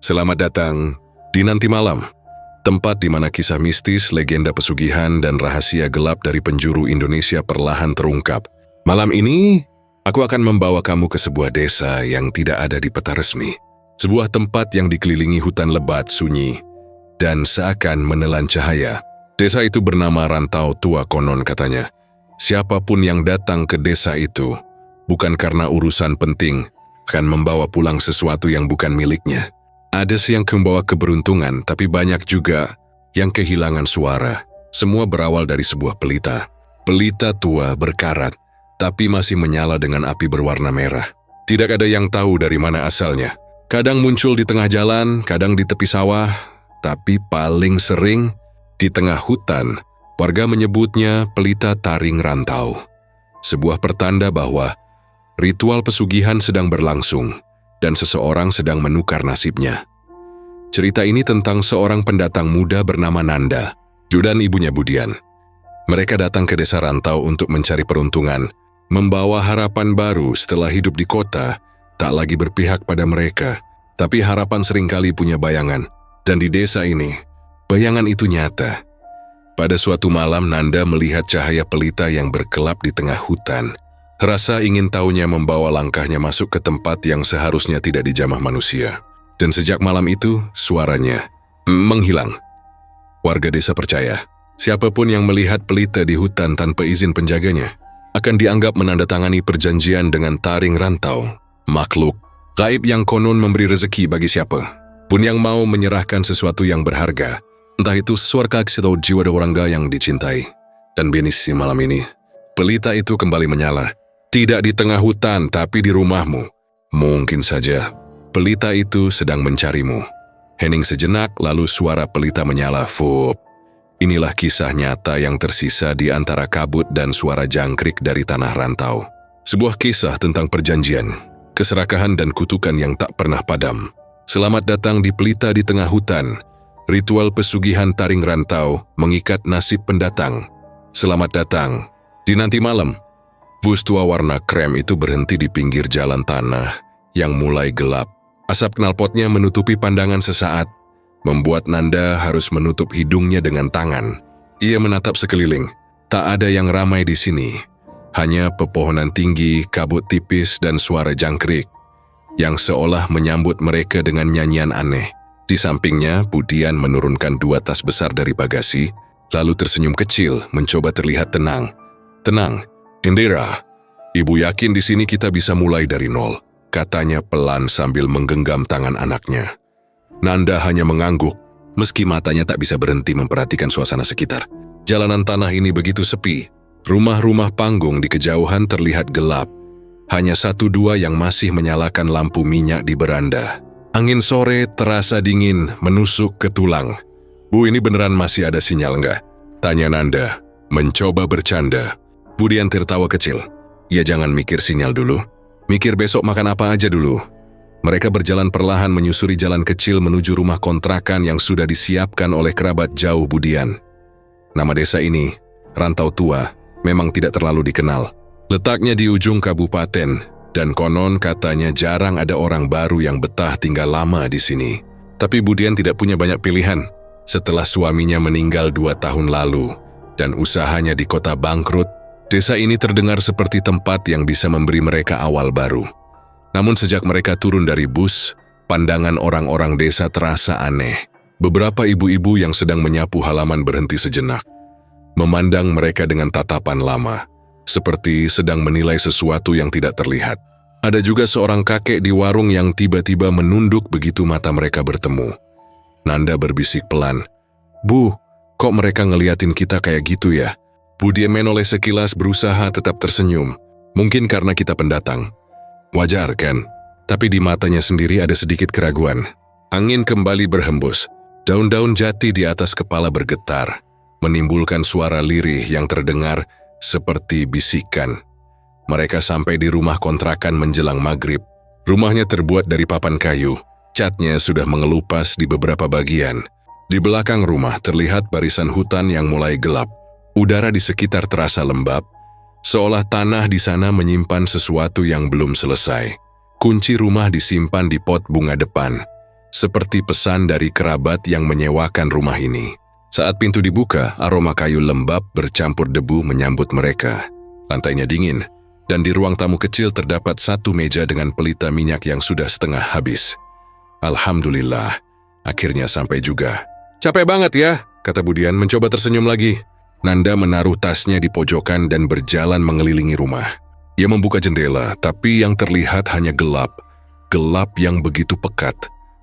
Selamat datang di Nanti Malam, tempat di mana kisah mistis, legenda pesugihan, dan rahasia gelap dari penjuru Indonesia perlahan terungkap. Malam ini, aku akan membawa kamu ke sebuah desa yang tidak ada di peta resmi. Sebuah tempat yang dikelilingi hutan lebat sunyi dan seakan menelan cahaya. Desa itu bernama Rantau Tua konon katanya. Siapapun yang datang ke desa itu, bukan karena urusan penting, akan membawa pulang sesuatu yang bukan miliknya. Ada yang membawa keberuntungan, tapi banyak juga yang kehilangan suara. Semua berawal dari sebuah pelita. Pelita tua berkarat, tapi masih menyala dengan api berwarna merah. Tidak ada yang tahu dari mana asalnya. Kadang muncul di tengah jalan, kadang di tepi sawah, tapi paling sering di tengah hutan. Warga menyebutnya pelita taring rantau. Sebuah pertanda bahwa ritual pesugihan sedang berlangsung dan seseorang sedang menukar nasibnya. Cerita ini tentang seorang pendatang muda bernama Nanda, dan ibunya Budian. Mereka datang ke desa Rantau untuk mencari peruntungan, membawa harapan baru setelah hidup di kota, tak lagi berpihak pada mereka, tapi harapan seringkali punya bayangan. Dan di desa ini, bayangan itu nyata. Pada suatu malam, Nanda melihat cahaya pelita yang berkelap di tengah hutan. Rasa ingin tahunya membawa langkahnya masuk ke tempat yang seharusnya tidak dijamah manusia. Dan sejak malam itu, suaranya menghilang. Warga desa percaya, siapapun yang melihat pelita di hutan tanpa izin penjaganya, akan dianggap menandatangani perjanjian dengan taring rantau, makhluk gaib yang konon memberi rezeki bagi siapa pun yang mau menyerahkan sesuatu yang berharga, entah itu suara atau jiwa orangga yang dicintai. Dan benisi malam ini, pelita itu kembali menyala. Tidak di tengah hutan, tapi di rumahmu. Mungkin saja, pelita itu sedang mencarimu. Hening sejenak, lalu suara pelita menyala. Fup. Inilah kisah nyata yang tersisa di antara kabut dan suara jangkrik dari tanah rantau. Sebuah kisah tentang perjanjian, keserakahan dan kutukan yang tak pernah padam. Selamat datang di pelita di tengah hutan. Ritual pesugihan taring rantau mengikat nasib pendatang. Selamat datang di Nanti Malam. Bus tua warna krem itu berhenti di pinggir jalan tanah yang mulai gelap. Asap knalpotnya menutupi pandangan sesaat, membuat Nanda harus menutup hidungnya dengan tangan. Ia menatap sekeliling. Tak ada yang ramai di sini. Hanya pepohonan tinggi, kabut tipis, dan suara jangkrik yang seolah menyambut mereka dengan nyanyian aneh. Di sampingnya, Budian menurunkan 2 tas besar dari bagasi, lalu tersenyum kecil, mencoba terlihat tenang. Tenang, Indira, ibu yakin di sini kita bisa mulai dari nol, katanya pelan sambil menggenggam tangan anaknya. Nanda hanya mengangguk, meski matanya tak bisa berhenti memperhatikan suasana sekitar. Jalanan tanah ini begitu sepi, rumah-rumah panggung di kejauhan terlihat gelap. Hanya 1-2 yang masih menyalakan lampu minyak di beranda. Angin sore terasa dingin menusuk ke tulang. Bu, ini beneran masih ada sinyal enggak? Tanya Nanda, mencoba bercanda. Budian tertawa kecil. Ya jangan mikir sinyal dulu. Mikir besok makan apa aja dulu. Mereka berjalan perlahan menyusuri jalan kecil menuju rumah kontrakan yang sudah disiapkan oleh kerabat jauh Budian. Nama desa ini, Rantau Tua, memang tidak terlalu dikenal. Letaknya di ujung kabupaten, dan konon katanya jarang ada orang baru yang betah tinggal lama di sini. Tapi Budian tidak punya banyak pilihan. Setelah suaminya meninggal 2 tahun lalu, dan usahanya di kota bangkrut, desa ini terdengar seperti tempat yang bisa memberi mereka awal baru. Namun sejak mereka turun dari bus, pandangan orang-orang desa terasa aneh. Beberapa ibu-ibu yang sedang menyapu halaman berhenti sejenak, memandang mereka dengan tatapan lama, seperti sedang menilai sesuatu yang tidak terlihat. Ada juga seorang kakek di warung yang tiba-tiba menunduk begitu mata mereka bertemu. Nanda berbisik pelan, "Bu, kok mereka ngeliatin kita kayak gitu ya?" Budian menoleh sekilas berusaha tetap tersenyum. Mungkin karena kita pendatang. Wajar kan? Tapi di matanya sendiri ada sedikit keraguan. Angin kembali berhembus. Daun-daun jati di atas kepala bergetar, menimbulkan suara lirih yang terdengar seperti bisikan. Mereka sampai di rumah kontrakan menjelang maghrib. Rumahnya terbuat dari papan kayu. Catnya sudah mengelupas di beberapa bagian. Di belakang rumah terlihat barisan hutan yang mulai gelap. Udara di sekitar terasa lembab, seolah tanah di sana menyimpan sesuatu yang belum selesai. Kunci rumah disimpan di pot bunga depan. seperti pesan dari kerabat yang menyewakan rumah ini. Saat pintu dibuka, aroma kayu lembab bercampur debu menyambut mereka. Lantainya dingin, dan di ruang tamu kecil terdapat satu meja dengan pelita minyak yang sudah setengah habis. Alhamdulillah, akhirnya sampai juga. Capek banget ya, kata Budian mencoba tersenyum lagi. Nanda menaruh tasnya di pojokan dan berjalan mengelilingi rumah. Ia membuka jendela, tapi yang terlihat hanya gelap. Gelap yang begitu pekat.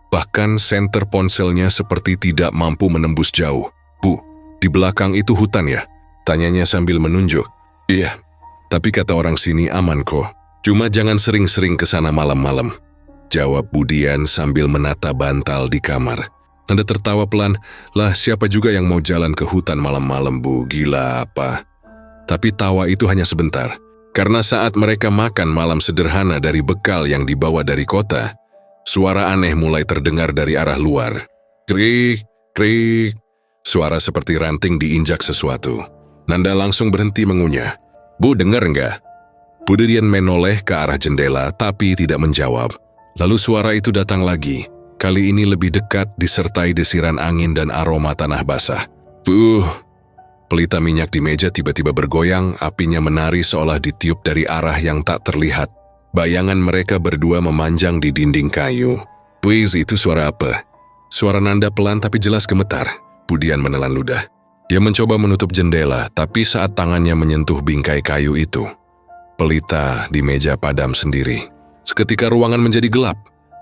Bahkan senter ponselnya seperti tidak mampu menembus jauh. Bu, di belakang itu hutan ya? Tanyanya sambil menunjuk. Iya, tapi kata orang sini aman kok. Cuma jangan sering-sering ke sana malam-malam. Jawab Budian sambil menata bantal di kamar. Nanda tertawa pelan. Lah siapa juga yang mau jalan ke hutan malam-malam, Bu? Gila apa? Tapi tawa itu hanya sebentar. Karena saat mereka makan malam sederhana dari bekal yang dibawa dari kota, suara aneh mulai terdengar dari arah luar. Krik, krik. Suara seperti ranting diinjak sesuatu. Nanda langsung berhenti mengunyah. Bu, dengar enggak? Budian menoleh ke arah jendela tapi tidak menjawab. Lalu suara itu datang lagi. Kali ini lebih dekat disertai desiran angin dan aroma tanah basah. Pelita minyak di meja tiba-tiba bergoyang, apinya menari seolah ditiup dari arah yang tak terlihat. Bayangan mereka berdua memanjang di dinding kayu. Please, itu suara apa? Suara Nanda pelan tapi jelas gemetar. Budian menelan ludah. Dia mencoba menutup jendela, tapi saat tangannya menyentuh bingkai kayu itu, pelita di meja padam sendiri. Seketika ruangan menjadi gelap.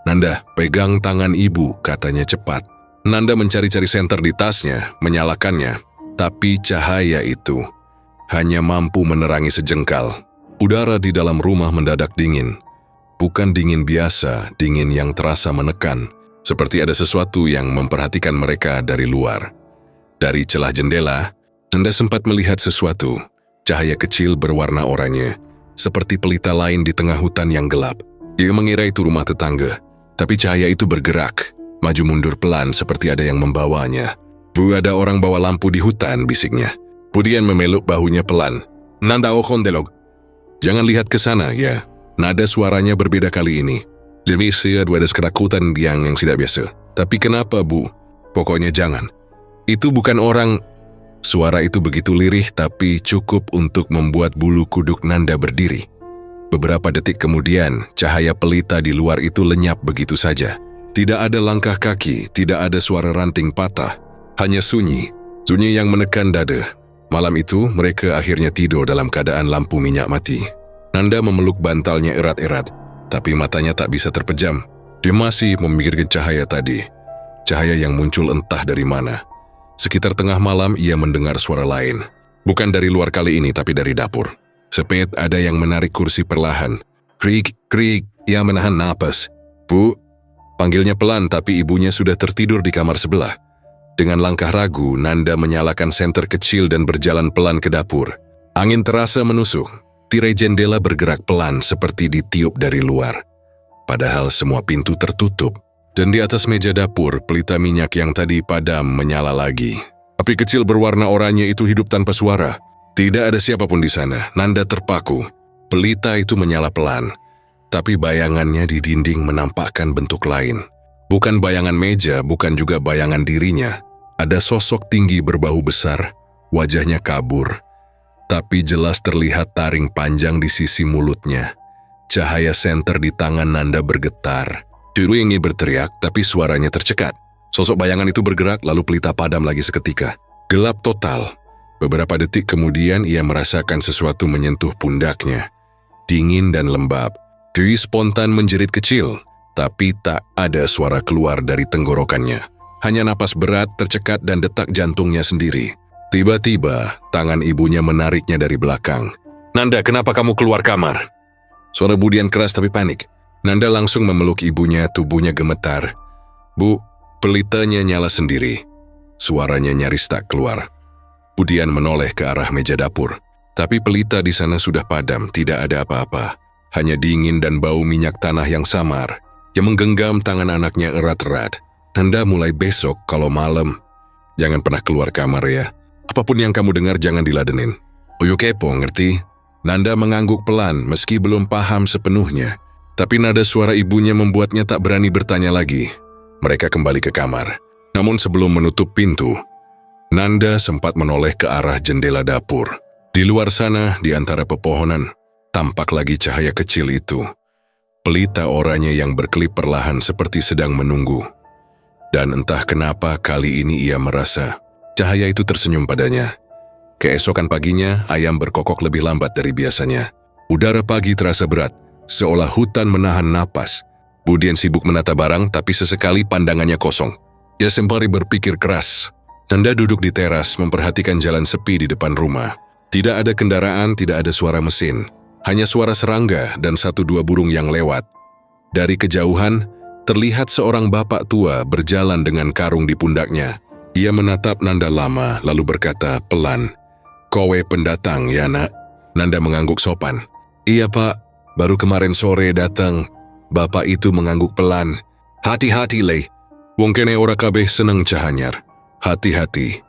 Nanda, pegang tangan ibu, katanya cepat. Nanda mencari-cari senter di tasnya, menyalakannya. Tapi cahaya itu hanya mampu menerangi sejengkal. Udara di dalam rumah mendadak dingin. Bukan dingin biasa, dingin yang terasa menekan. Seperti ada sesuatu yang memperhatikan mereka dari luar. Dari celah jendela, Nanda sempat melihat sesuatu. Cahaya kecil berwarna oranye, seperti pelita lain di tengah hutan yang gelap. Dia mengira itu rumah tetangga, tapi cahaya itu bergerak, maju mundur pelan seperti ada yang membawanya. Bu, ada orang bawa lampu di hutan, bisiknya. Budian memeluk bahunya pelan. Nanda okondelog. Jangan lihat ke sana, ya. Nada suaranya berbeda kali ini. Demi ada ketakutan yang tidak biasa. Tapi kenapa, Bu? Pokoknya jangan. Itu bukan orang. Suara itu begitu lirih tapi cukup untuk membuat bulu kuduk Nanda berdiri. Beberapa detik kemudian, cahaya pelita di luar itu lenyap begitu saja. Tidak ada langkah kaki, tidak ada suara ranting patah. Hanya sunyi yang menekan dada. Malam itu, mereka akhirnya tidur dalam keadaan lampu minyak mati. Nanda memeluk bantalnya erat-erat, tapi matanya tak bisa terpejam. Dia masih memikirkan cahaya tadi. Cahaya yang muncul entah dari mana. Sekitar tengah malam ia mendengar suara lain. Bukan dari luar kali ini tapi dari dapur. Sepet ada yang menarik kursi perlahan. Krik, krik, ia menahan napas. Bu, panggilnya pelan tapi ibunya sudah tertidur di kamar sebelah. Dengan langkah ragu, Nanda menyalakan senter kecil dan berjalan pelan ke dapur. Angin terasa menusuk. Tirai jendela bergerak pelan seperti ditiup dari luar. Padahal semua pintu tertutup. Dan di atas meja dapur, pelita minyak yang tadi padam menyala lagi. Api kecil berwarna oranye itu hidup tanpa suara. Tidak ada siapapun di sana. Nanda terpaku. Pelita itu menyala pelan. Tapi bayangannya di dinding menampakkan bentuk lain. Bukan bayangan meja, bukan juga bayangan dirinya. Ada sosok tinggi berbahu besar, wajahnya kabur. Tapi jelas terlihat taring panjang di sisi mulutnya. Cahaya senter di tangan Nanda bergetar. Dulu ingin berteriak, tapi suaranya tercekat. Sosok bayangan itu bergerak, lalu pelita padam lagi seketika. Gelap total. Beberapa detik kemudian ia merasakan sesuatu menyentuh pundaknya. Dingin dan lembab. Dwi spontan menjerit kecil, tapi tak ada suara keluar dari tenggorokannya. Hanya napas berat, tercekat dan detak jantungnya sendiri. Tiba-tiba, tangan ibunya menariknya dari belakang. Nanda, kenapa kamu keluar kamar? Suara Budian keras tapi panik. Nanda langsung memeluk ibunya, tubuhnya gemetar. Bu, pelitanya nyala sendiri. Suaranya nyaris tak keluar. Budian menoleh ke arah meja dapur. Tapi pelita di sana sudah padam, tidak ada apa-apa. Hanya dingin dan bau minyak tanah yang samar, yang menggenggam tangan anaknya erat-erat. Nanda, mulai besok kalau malam, jangan pernah keluar kamar ya. Apapun yang kamu dengar jangan diladenin. Oyo kepo, ngerti? Nanda mengangguk pelan meski belum paham sepenuhnya. Tapi nada suara ibunya membuatnya tak berani bertanya lagi. Mereka kembali ke kamar. Namun sebelum menutup pintu, Nanda sempat menoleh ke arah jendela dapur. Di luar sana, di antara pepohonan, tampak lagi cahaya kecil itu. Pelita oranye yang berkelip perlahan seperti sedang menunggu. Dan entah kenapa kali ini ia merasa cahaya itu tersenyum padanya. Keesokan paginya, ayam berkokok lebih lambat dari biasanya. Udara pagi terasa berat, seolah hutan menahan napas. Budian sibuk menata barang, tapi sesekali pandangannya kosong. Ia sembari berpikir keras. Nanda duduk di teras memperhatikan jalan sepi di depan rumah. Tidak ada kendaraan, tidak ada suara mesin. Hanya suara serangga dan 1-2 burung yang lewat. Dari kejauhan, terlihat seorang bapak tua berjalan dengan karung di pundaknya. Ia menatap Nanda lama, lalu berkata pelan, "Kowe pendatang ya nak?" Nanda mengangguk sopan. "Iya pak, baru kemarin sore datang." Bapak itu mengangguk pelan. "Hati-hati le, wong kene ora kabeh seneng cahanyar. Hati-hati.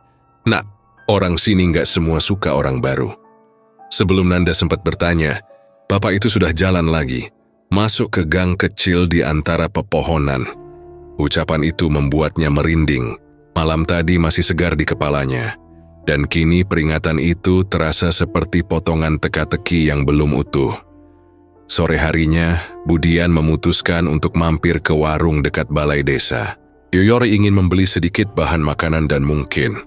Nak, orang sini nggak semua suka orang baru." Sebelum Nanda sempat bertanya, bapak itu sudah jalan lagi, masuk ke gang kecil di antara pepohonan. Ucapan itu membuatnya merinding. Malam tadi masih segar di kepalanya, dan kini peringatan itu terasa seperti potongan teka-teki yang belum utuh. Sore harinya, Budian memutuskan untuk mampir ke warung dekat balai desa. Yoyor ingin membeli sedikit bahan makanan dan mungkin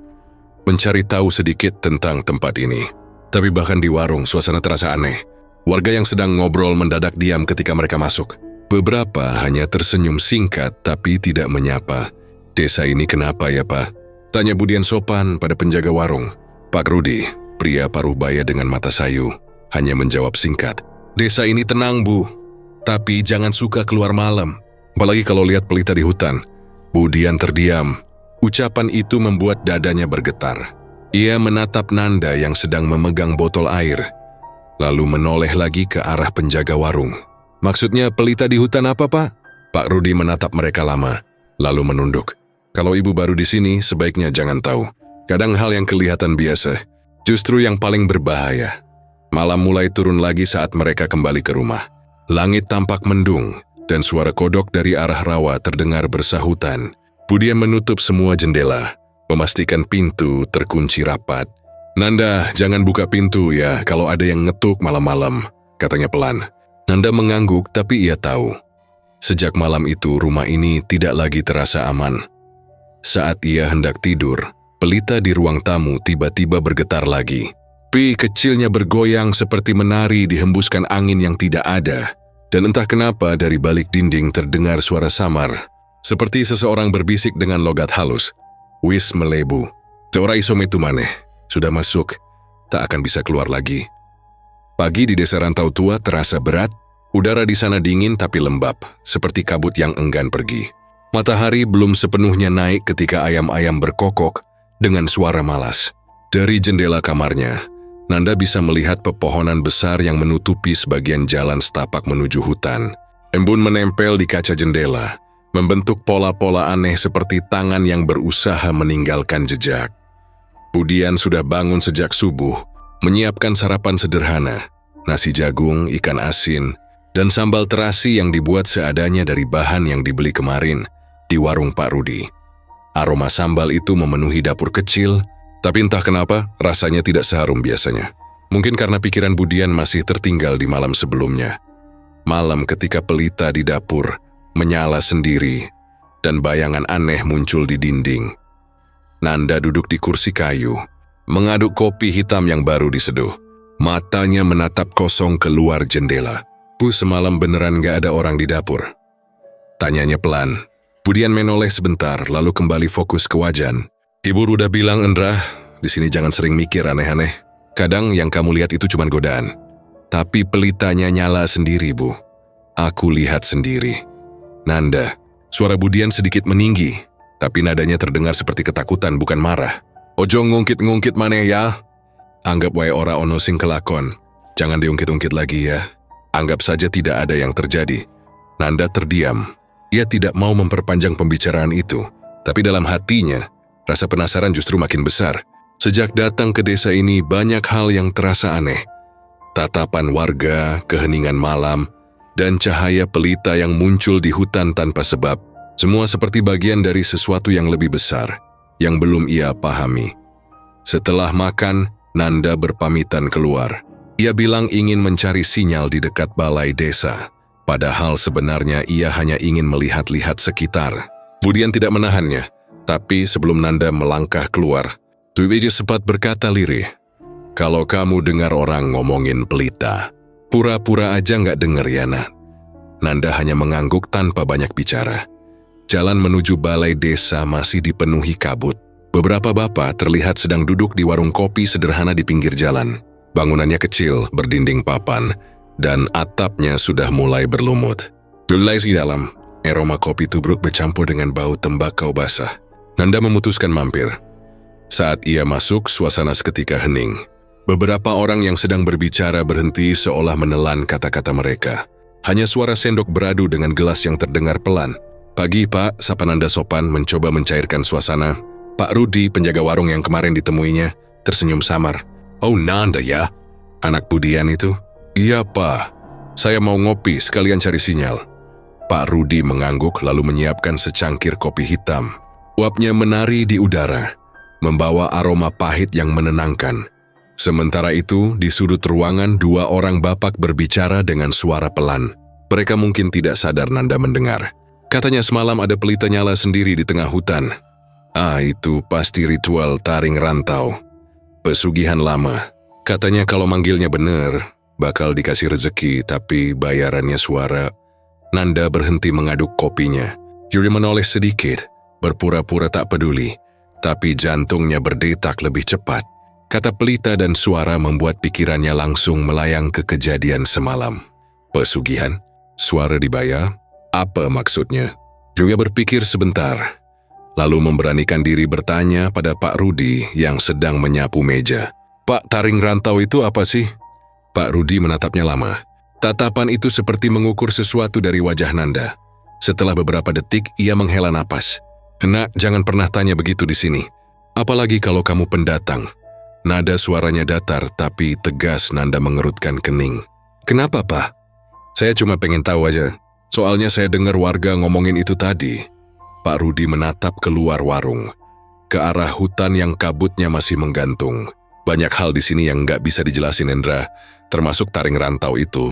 mencari tahu sedikit tentang tempat ini. Tapi bahkan di warung, suasana terasa aneh. Warga yang sedang ngobrol mendadak diam ketika mereka masuk. Beberapa hanya tersenyum singkat tapi tidak menyapa. "Desa ini kenapa ya pak?" tanya Budian sopan pada penjaga warung. Pak Rudi, pria paruh baya dengan mata sayu, hanya menjawab singkat, "Desa ini tenang bu, tapi jangan suka keluar malam. Apalagi kalau lihat pelita di hutan." Budian terdiam. Ucapan itu membuat dadanya bergetar. Ia menatap Nanda yang sedang memegang botol air, lalu menoleh lagi ke arah penjaga warung. "Maksudnya pelita di hutan apa pak?" Pak Rudi menatap mereka lama, lalu menunduk. "Kalau ibu baru di sini, sebaiknya jangan tahu. Kadang hal yang kelihatan biasa, justru yang paling berbahaya." Malam mulai turun lagi saat mereka kembali ke rumah. Langit tampak mendung, dan suara kodok dari arah rawa terdengar bersahutan. Budian menutup semua jendela, memastikan pintu terkunci rapat. "Nanda, jangan buka pintu ya kalau ada yang ngetuk malam-malam," katanya pelan. Nanda mengangguk, tapi ia tahu. Sejak malam itu, rumah ini tidak lagi terasa aman. Saat ia hendak tidur, pelita di ruang tamu tiba-tiba bergetar lagi. Pi kecilnya bergoyang seperti menari dihembuskan angin yang tidak ada. Dan entah kenapa dari balik dinding terdengar suara samar, seperti seseorang berbisik dengan logat halus. "Wis melebu. Teora iso metu maneh. Sudah masuk. Tak akan bisa keluar lagi." Pagi di desa rantau tua terasa berat. Udara di sana dingin tapi lembab, seperti kabut yang enggan pergi. Matahari belum sepenuhnya naik ketika ayam-ayam berkokok dengan suara malas. Dari jendela kamarnya, Nanda bisa melihat pepohonan besar yang menutupi sebagian jalan setapak menuju hutan. Embun menempel di kaca jendela, membentuk pola-pola aneh seperti tangan yang berusaha meninggalkan jejak. Budian sudah bangun sejak subuh, menyiapkan sarapan sederhana, nasi jagung, ikan asin, dan sambal terasi yang dibuat seadanya dari bahan yang dibeli kemarin di warung Pak Rudi. Aroma sambal itu memenuhi dapur kecil, tapi entah kenapa rasanya tidak seharum biasanya. Mungkin karena pikiran Budian masih tertinggal di malam sebelumnya. Malam ketika pelita di dapur menyala sendiri dan bayangan aneh muncul di dinding. Nanda duduk di kursi kayu, mengaduk kopi hitam yang baru diseduh. Matanya menatap kosong keluar jendela. "Bu, semalam beneran gak ada orang di dapur?" tanyanya pelan. Budian menoleh sebentar lalu kembali fokus ke wajan. "Ibu udah bilang Endra, di sini jangan sering mikir aneh-aneh. Kadang yang kamu lihat itu cuma godaan. Tapi pelitanya nyala sendiri, Bu. Aku lihat sendiri." "Nanda," suara Budian sedikit meninggi, tapi nadanya terdengar seperti ketakutan bukan marah. "Ojo ngungkit-ngungkit maneh ya. Anggap wae ora ono sing kelakon. Jangan diungkit-ungkit lagi ya. Anggap saja tidak ada yang terjadi." Nanda terdiam. Ia tidak mau memperpanjang pembicaraan itu, tapi dalam hatinya, rasa penasaran justru makin besar. Sejak datang ke desa ini, banyak hal yang terasa aneh. Tatapan warga, keheningan malam, dan cahaya pelita yang muncul di hutan tanpa sebab. Semua seperti bagian dari sesuatu yang lebih besar, yang belum ia pahami. Setelah makan, Nanda berpamitan keluar. Ia bilang ingin mencari sinyal di dekat balai desa, padahal sebenarnya ia hanya ingin melihat-lihat sekitar. Budian tidak menahannya, tapi sebelum Nanda melangkah keluar, Dwiwija sempat berkata lirih, "Kalau kamu dengar orang ngomongin pelita, pura-pura aja nggak denger ya, Nat." Nanda hanya mengangguk tanpa banyak bicara. Jalan menuju balai desa masih dipenuhi kabut. Beberapa bapak terlihat sedang duduk di warung kopi sederhana di pinggir jalan. Bangunannya kecil, berdinding papan, dan atapnya sudah mulai berlumut. Gelai di dalam, aroma kopi tubruk bercampur dengan bau tembakau basah. Nanda memutuskan mampir. Saat ia masuk, suasana seketika hening. Beberapa orang yang sedang berbicara berhenti seolah menelan kata-kata mereka. Hanya suara sendok beradu dengan gelas yang terdengar pelan. "Pagi, Pak," sapa Nanda sopan mencoba mencairkan suasana. Pak Rudi, penjaga warung yang kemarin ditemuinya, tersenyum samar. "Oh, Nanda ya? Anak Budian itu?" "Iya, Pak. Saya mau ngopi sekalian cari sinyal." Pak Rudi mengangguk lalu menyiapkan secangkir kopi hitam. Uapnya menari di udara, membawa aroma pahit yang menenangkan. Sementara itu, di sudut ruangan dua orang bapak berbicara dengan suara pelan. Mereka mungkin tidak sadar Nanda mendengar. Katanya semalam ada pelita nyala sendiri di tengah hutan. Itu pasti ritual taring rantau. Pesugihan lama. Katanya kalau manggilnya benar, bakal dikasih rezeki, tapi bayarannya suara. Nanda berhenti mengaduk kopinya. Yuri menoleh sedikit, berpura-pura tak peduli, tapi jantungnya berdetak lebih cepat. Kata pelita dan suara membuat pikirannya langsung melayang ke kejadian semalam. Pesugihan? Suara dibayar? Apa maksudnya? Yuri berpikir sebentar, lalu memberanikan diri bertanya pada Pak Rudi yang sedang menyapu meja. "Pak, taring rantau itu apa sih?" Pak Rudi menatapnya lama. Tatapan itu seperti mengukur sesuatu dari wajah Nanda. Setelah beberapa detik, ia menghela napas. "Nak, jangan pernah tanya begitu di sini. Apalagi kalau kamu pendatang." Nada suaranya datar, tapi tegas. Nanda mengerutkan kening. "Kenapa, Pak?" "Saya cuma pengen tahu aja. Soalnya saya dengar warga ngomongin itu tadi." Pak Rudi menatap keluar warung, ke arah hutan yang kabutnya masih menggantung. "Banyak hal di sini yang nggak bisa dijelasin, Endra, termasuk taring rantau itu.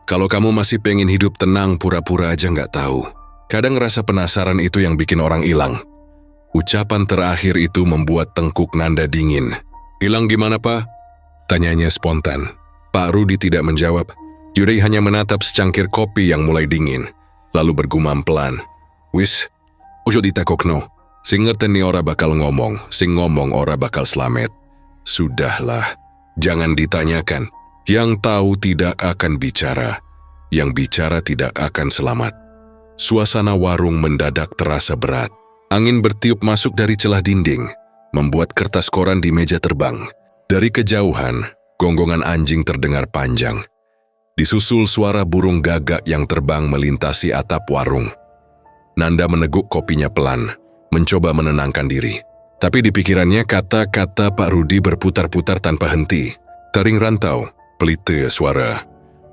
Kalau kamu masih pengen hidup tenang, pura-pura aja nggak tahu. Kadang rasa penasaran itu yang bikin orang hilang." Ucapan terakhir itu membuat tengkuk Nanda dingin. "Hilang gimana, Pak?" tanyanya spontan. Pak Rudi tidak menjawab. Yuri hanya menatap secangkir kopi yang mulai dingin, lalu bergumam pelan. "Wis, ojo ditakokno. Sing ngerteni ora bakal ngomong, sing ngomong ora bakal slamet." "Sudahlah, jangan ditanyakan. Yang tahu tidak akan bicara, yang bicara tidak akan selamat." Suasana warung mendadak terasa berat. Angin bertiup masuk dari celah dinding, membuat kertas koran di meja terbang. Dari kejauhan, gonggongan anjing terdengar panjang. Disusul suara burung gagak yang terbang melintasi atap warung. Nanda meneguk kopinya pelan, mencoba menenangkan diri. Tapi di pikirannya kata-kata Pak Rudi berputar-putar tanpa henti. Taring rantau, pelita suara.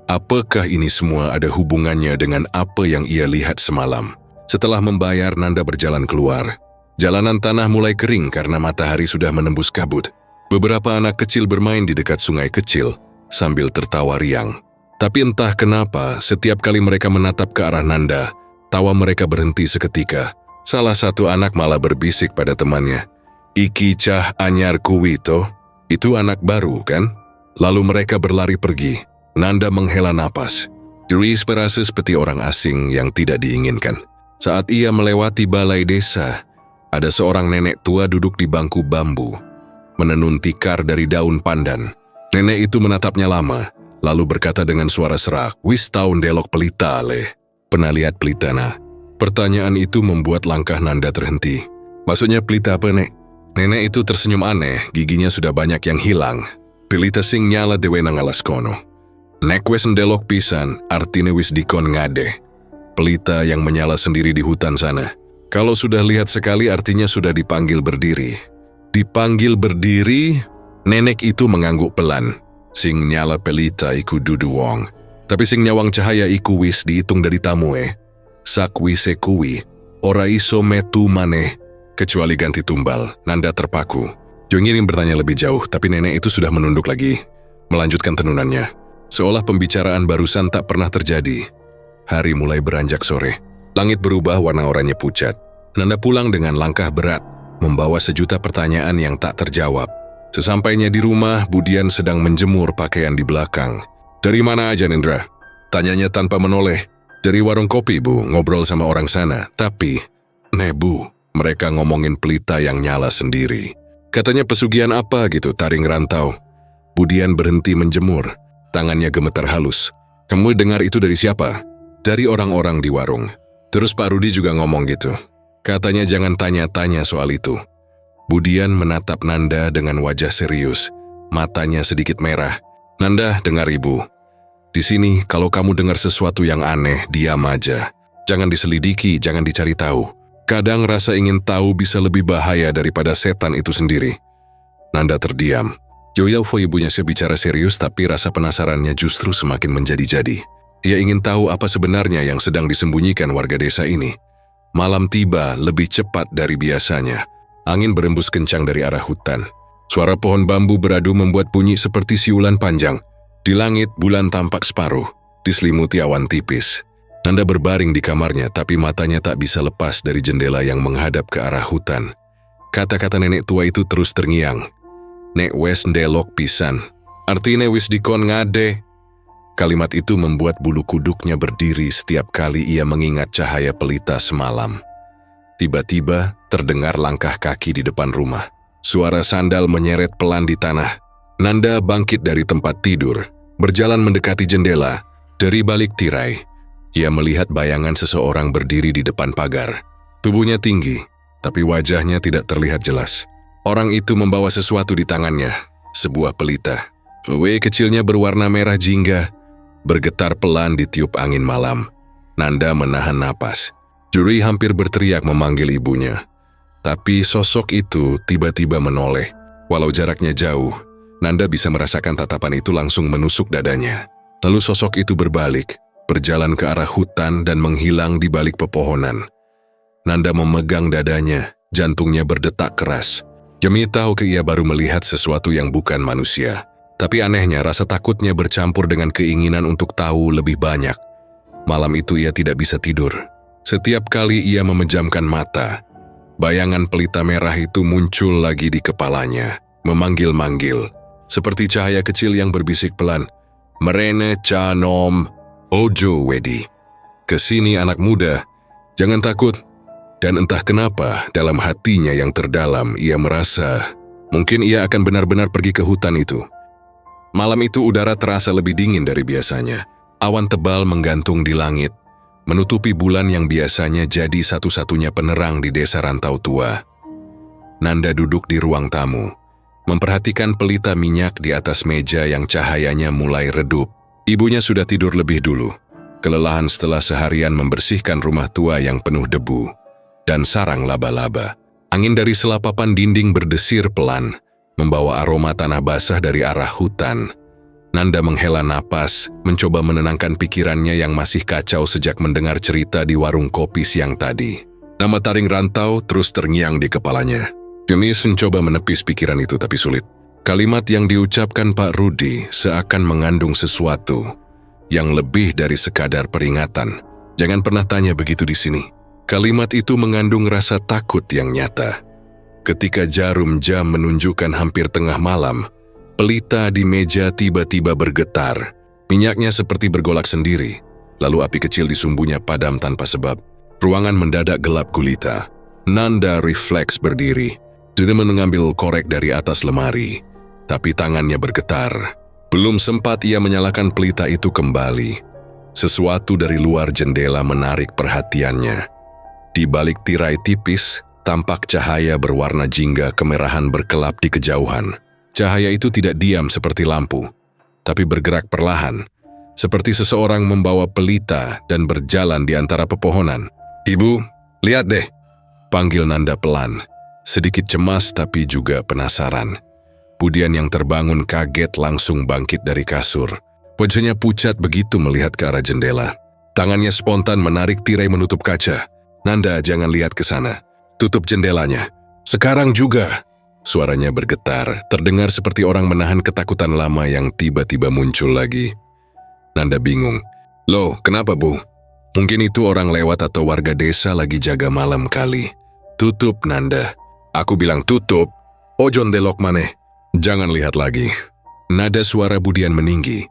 Apakah ini semua ada hubungannya dengan apa yang ia lihat semalam? Setelah membayar, Nanda berjalan keluar. Jalanan tanah mulai kering karena matahari sudah menembus kabut. Beberapa anak kecil bermain di dekat sungai kecil sambil tertawa riang. Tapi entah kenapa, setiap kali mereka menatap ke arah Nanda, tawa mereka berhenti seketika. Salah satu anak malah berbisik pada temannya, "Iki cah anyar kuwi toh? Itu anak baru kan?" Lalu mereka berlari pergi. Nanda menghela napas. Iris merasa seperti orang asing yang tidak diinginkan. Saat ia melewati balai desa, ada seorang nenek tua duduk di bangku bambu, menenun tikar dari daun pandan. Nenek itu menatapnya lama, lalu berkata dengan suara serak, "Wis taun delok pelita le. Pernah lihat pelita na?" Pertanyaan itu membuat langkah Nanda terhenti. "Maksudnya pelita apa, Nek?" Nenek itu tersenyum aneh, giginya sudah banyak yang hilang. "Pelita sing nyala dewe nang alas kono. Nek wes ndelok pisan, artine wis dikon ngade. Pelita yang menyala sendiri di hutan sana. Kalau sudah lihat sekali artinya sudah dipanggil berdiri." "Dipanggil berdiri?" Nenek itu mengangguk pelan. "Sing nyala pelita iku dudu wong. Tapi sing nyawang cahaya iku wis dihitung dari tamu Sak wise kuwi, Ora iso metu maneh, kecuali ganti tumbal. Nanda terpaku. Jong ingin bertanya lebih jauh, tapi nenek itu sudah menunduk lagi, melanjutkan tenunannya. Seolah pembicaraan barusan tak pernah terjadi. Hari mulai beranjak sore. Langit berubah warna oranye pucat. Nanda pulang dengan langkah berat, membawa sejuta pertanyaan yang tak terjawab. Sesampainya di rumah, Budian sedang menjemur pakaian di belakang. "Dari mana aja, Nendra?" Tanyanya tanpa menoleh. "Dari warung kopi, Bu, ngobrol sama orang sana. Tapi, Bu, mereka ngomongin pelita yang nyala sendiri. Katanya pesugihan apa gitu, taring rantau." Budian berhenti menjemur. Tangannya gemetar halus. "Kamu dengar itu dari siapa?" "Dari orang-orang di warung. Terus Pak Rudi juga ngomong gitu. Katanya jangan tanya-tanya soal itu." Budian menatap Nanda dengan wajah serius. Matanya sedikit merah. "Nanda, dengar Ibu. Di sini, kalau kamu dengar sesuatu yang aneh, diam aja. Jangan diselidiki, jangan dicari tahu. Kadang rasa ingin tahu bisa lebih bahaya daripada setan itu sendiri." Nanda terdiam. Joyalfo ibunya bicara serius, tapi rasa penasarannya justru semakin menjadi-jadi. Ia ingin tahu apa sebenarnya yang sedang disembunyikan warga desa ini. Malam tiba lebih cepat dari biasanya. Angin berembus kencang dari arah hutan. Suara pohon bambu beradu membuat bunyi seperti siulan panjang. Di langit, bulan tampak separuh, diselimuti awan tipis. Nanda berbaring di kamarnya, tapi matanya tak bisa lepas dari jendela yang menghadap ke arah hutan. Kata-kata nenek tua itu terus terngiang. "Nek wes ndelok pisan. Artine wis dikon ngade." Kalimat itu membuat bulu kuduknya berdiri setiap kali ia mengingat cahaya pelita semalam. Tiba-tiba terdengar langkah kaki di depan rumah. Suara sandal menyeret pelan di tanah. Nanda bangkit dari tempat tidur, berjalan mendekati jendela. Dari balik tirai, ia melihat bayangan seseorang berdiri di depan pagar. Tubuhnya tinggi, tapi wajahnya tidak terlihat jelas. Orang itu membawa sesuatu di tangannya, sebuah pelita. Wewe kecilnya berwarna merah jingga, bergetar pelan ditiup angin malam. Nanda menahan napas. Juri hampir berteriak memanggil ibunya. Tapi sosok itu tiba-tiba menoleh. Walau jaraknya jauh, Nanda bisa merasakan tatapan itu langsung menusuk dadanya. Lalu sosok itu berbalik, berjalan ke arah hutan dan menghilang di balik pepohonan. Nanda memegang dadanya, jantungnya berdetak keras. Demi tahu ia baru melihat sesuatu yang bukan manusia. Tapi anehnya rasa takutnya bercampur dengan keinginan untuk tahu lebih banyak. Malam itu ia tidak bisa tidur. Setiap kali ia memejamkan mata, bayangan pelita merah itu muncul lagi di kepalanya, memanggil-manggil. Seperti cahaya kecil yang berbisik pelan, "Merene canom, ojo wedi. Kesini anak muda, jangan takut." Dan entah kenapa, dalam hatinya yang terdalam, ia merasa mungkin ia akan benar-benar pergi ke hutan itu. Malam itu udara terasa lebih dingin dari biasanya. Awan tebal menggantung di langit, menutupi bulan yang biasanya jadi satu-satunya penerang di desa rantau tua. Nanda duduk di ruang tamu, memperhatikan pelita minyak di atas meja yang cahayanya mulai redup. Ibunya sudah tidur lebih dulu, kelelahan setelah seharian membersihkan rumah tua yang penuh debu dan sarang laba-laba. Angin dari selapapan dinding berdesir pelan, membawa aroma tanah basah dari arah hutan. Nanda menghela napas, mencoba menenangkan pikirannya yang masih kacau sejak mendengar cerita di warung kopi siang tadi. Nama taring rantau terus terngiang di kepalanya. Jenis mencoba menepis pikiran itu tapi sulit. Kalimat yang diucapkan Pak Rudi seakan mengandung sesuatu yang lebih dari sekadar peringatan. Jangan pernah tanya begitu di sini. Kalimat itu mengandung rasa takut yang nyata. Ketika jarum jam menunjukkan hampir tengah malam, pelita di meja tiba-tiba bergetar. Minyaknya seperti bergolak sendiri, lalu api kecil di sumbunya padam tanpa sebab. Ruangan mendadak gelap gulita. Nanda refleks berdiri. Sudah mengambil korek dari atas lemari, tapi tangannya bergetar. Belum sempat ia menyalakan pelita itu kembali. Sesuatu dari luar jendela menarik perhatiannya. Di balik tirai tipis, tampak cahaya berwarna jingga kemerahan berkelap di kejauhan. Cahaya itu tidak diam seperti lampu, tapi bergerak perlahan, seperti seseorang membawa pelita dan berjalan di antara pepohonan. "Ibu, lihat deh," panggil Nanda pelan, sedikit cemas tapi juga penasaran. Budian yang terbangun kaget langsung bangkit dari kasur. Wajahnya pucat begitu melihat ke arah jendela. Tangannya spontan menarik tirai menutup kaca. Nanda, jangan lihat ke sana. Tutup jendelanya. Sekarang juga. Suaranya bergetar, terdengar seperti orang menahan ketakutan lama yang tiba-tiba muncul lagi. Nanda bingung. Loh, kenapa, Bu? Mungkin itu orang lewat atau warga desa lagi jaga malam kali. Tutup, Nanda. Aku bilang tutup. Ojon delok maneh. Jangan lihat lagi. Nada suara Budian meninggi,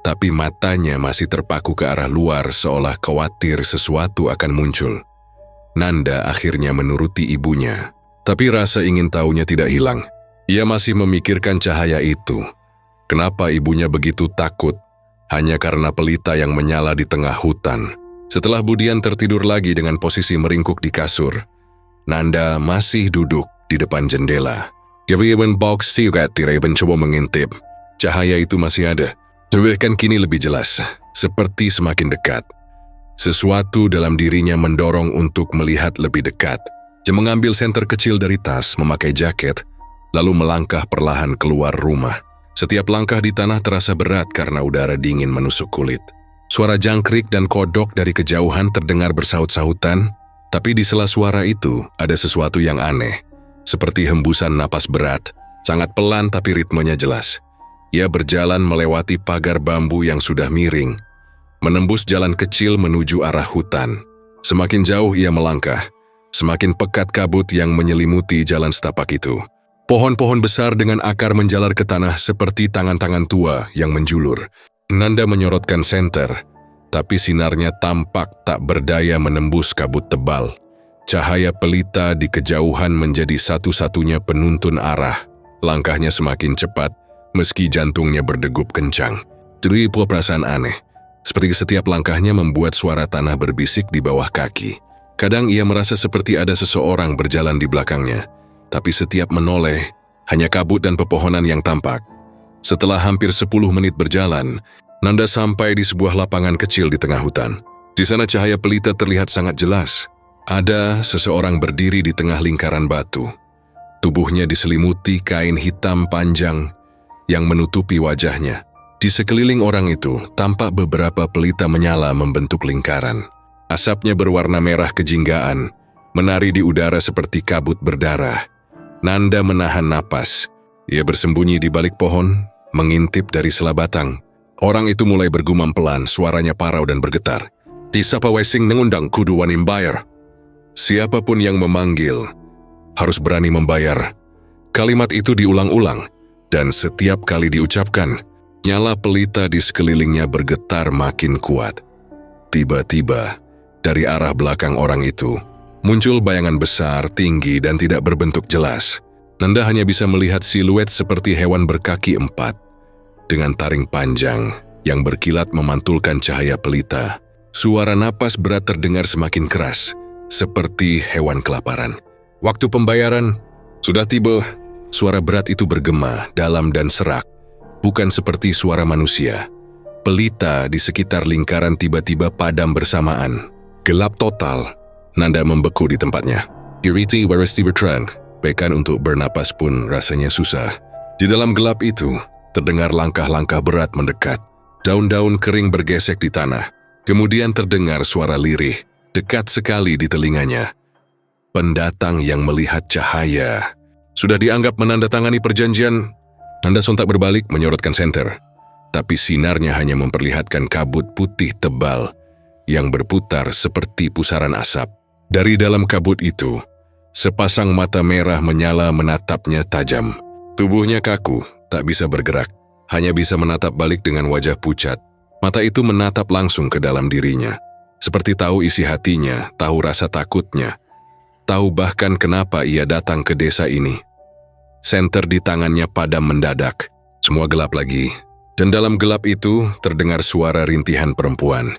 tapi matanya masih terpaku ke arah luar seolah khawatir sesuatu akan muncul. Nanda akhirnya menuruti ibunya, tapi rasa ingin tahunya tidak hilang. Ia masih memikirkan cahaya itu. Kenapa ibunya begitu takut? Hanya karena pelita yang menyala di tengah hutan. Setelah Budian tertidur lagi dengan posisi meringkuk di kasur, Nanda masih duduk di depan jendela. Kevin Box Siugat tirai mencoba mengintip. Cahaya itu masih ada, bahkan kini lebih jelas, seperti semakin dekat. Sesuatu dalam dirinya mendorong untuk melihat lebih dekat. Dia mengambil senter kecil dari tas, memakai jaket, lalu melangkah perlahan keluar rumah. Setiap langkah di tanah terasa berat karena udara dingin menusuk kulit. Suara jangkrik dan kodok dari kejauhan terdengar bersaut-sautan, tapi di sela suara itu ada sesuatu yang aneh, seperti hembusan napas berat, sangat pelan tapi ritmenya jelas. Ia berjalan melewati pagar bambu yang sudah miring, menembus jalan kecil menuju arah hutan. Semakin jauh ia melangkah, semakin pekat kabut yang menyelimuti jalan setapak itu. Pohon-pohon besar dengan akar menjalar ke tanah seperti tangan-tangan tua yang menjulur. Nanda menyorotkan senter, tapi sinarnya tampak tak berdaya menembus kabut tebal. Cahaya pelita di kejauhan menjadi satu-satunya penuntun arah. Langkahnya semakin cepat, meski jantungnya berdegup kencang. Jadi perasaan aneh, seperti setiap langkahnya membuat suara tanah berbisik di bawah kaki. Kadang ia merasa seperti ada seseorang berjalan di belakangnya, tapi setiap menoleh, hanya kabut dan pepohonan yang tampak. Setelah hampir 10 menit berjalan, Nanda sampai di sebuah lapangan kecil di tengah hutan. Di sana cahaya pelita terlihat sangat jelas. Ada seseorang berdiri di tengah lingkaran batu. Tubuhnya diselimuti kain hitam panjang yang menutupi wajahnya. Di sekeliling orang itu tampak beberapa pelita menyala membentuk lingkaran. Asapnya berwarna merah kejinggaan, menari di udara seperti kabut berdarah. Nanda menahan napas. Ia bersembunyi di balik pohon, mengintip dari sela batang. Orang itu mulai bergumam pelan, suaranya parau dan bergetar. Tisapa wesing nengundang kudu wanim bayar. Siapapun yang memanggil harus berani membayar. Kalimat itu diulang-ulang, dan setiap kali diucapkan, nyala pelita di sekelilingnya bergetar makin kuat. Tiba-tiba, dari arah belakang orang itu, muncul bayangan besar, tinggi, dan tidak berbentuk jelas. Nanda hanya bisa melihat siluet seperti hewan berkaki 4, dengan taring panjang yang berkilat memantulkan cahaya pelita. Suara napas berat terdengar semakin keras, seperti hewan kelaparan. Waktu pembayaran sudah tiba. Suara berat itu bergema, dalam dan serak, bukan seperti suara manusia. Pelita di sekitar lingkaran tiba-tiba padam bersamaan. Gelap total. Nanda membeku di tempatnya. Iriti waresti berterang, bahkan untuk bernapas pun rasanya susah. Di dalam gelap itu, terdengar langkah-langkah berat mendekat. Daun-daun kering bergesek di tanah. Kemudian terdengar suara lirih, dekat sekali di telinganya. Pendatang yang melihat cahaya. Sudah dianggap menandatangani perjanjian. Nanda sontak berbalik menyorotkan senter. Tapi sinarnya hanya memperlihatkan kabut putih tebal yang berputar seperti pusaran asap. Dari dalam kabut itu, sepasang mata merah menyala menatapnya tajam. Tubuhnya kaku, tak bisa bergerak. Hanya bisa menatap balik dengan wajah pucat. Mata itu menatap langsung ke dalam dirinya. Seperti tahu isi hatinya, tahu rasa takutnya. Tahu bahkan kenapa ia datang ke desa ini. Senter di tangannya padam mendadak. Semua gelap lagi. Dan dalam gelap itu terdengar suara rintihan perempuan.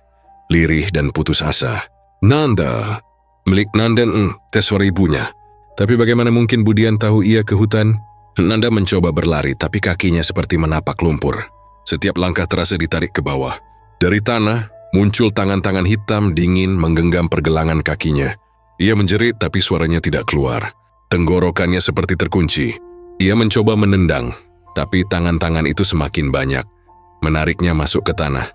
Lirih dan putus asa. Nanda. Milik Nanda, tes suara ibunya. Tapi bagaimana mungkin Budian tahu ia ke hutan? Nanda mencoba berlari tapi kakinya seperti menapak lumpur. Setiap langkah terasa ditarik ke bawah. Dari tanah muncul tangan-tangan hitam dingin menggenggam pergelangan kakinya. Ia menjerit tapi suaranya tidak keluar. Tenggorokannya seperti terkunci. Ia mencoba menendang, tapi tangan-tangan itu semakin banyak. Menariknya masuk ke tanah.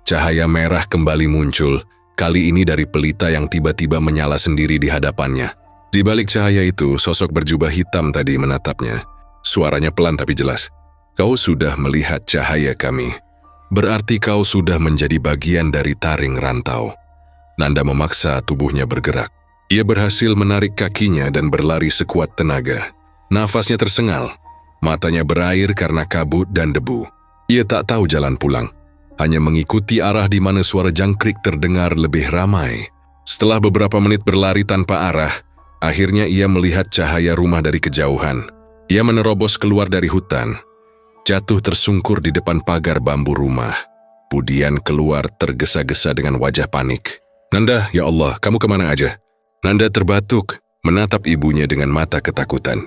Cahaya merah kembali muncul, Kali ini dari pelita yang tiba-tiba menyala sendiri di hadapannya. Di balik cahaya itu, sosok berjubah hitam tadi menatapnya. Suaranya pelan tapi jelas. Kau sudah melihat cahaya kami. Berarti kau sudah menjadi bagian dari taring rantau. Nanda memaksa tubuhnya bergerak. Ia berhasil menarik kakinya dan berlari sekuat tenaga. Nafasnya tersengal. Matanya berair karena kabut dan debu. Ia tak tahu jalan pulang. Hanya mengikuti arah di mana suara jangkrik terdengar lebih ramai. Setelah beberapa menit berlari tanpa arah, akhirnya ia melihat cahaya rumah dari kejauhan. Ia menerobos keluar dari hutan, jatuh tersungkur di depan pagar bambu rumah. Kemudian keluar tergesa-gesa dengan wajah panik. "Nanda, ya Allah, kamu kemana aja?" Nanda terbatuk, menatap ibunya dengan mata ketakutan.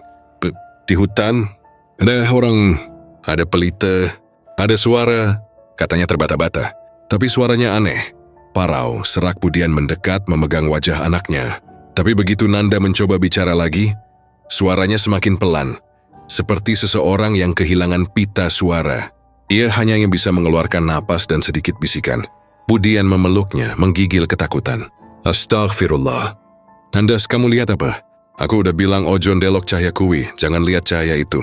Di hutan, ada orang, ada pelita, ada suara, katanya terbata-bata. Tapi suaranya aneh. Parau, serak kemudian mendekat memegang wajah anaknya. Tapi begitu Nanda mencoba bicara lagi, suaranya semakin pelan. Seperti seseorang yang kehilangan pita suara. Ia hanya yang bisa mengeluarkan napas dan sedikit bisikan. Kemudian memeluknya, menggigil ketakutan. "Astagfirullah. Nandas, kamu lihat apa? Aku udah bilang ojon delok cahaya kuwi, jangan lihat cahaya itu."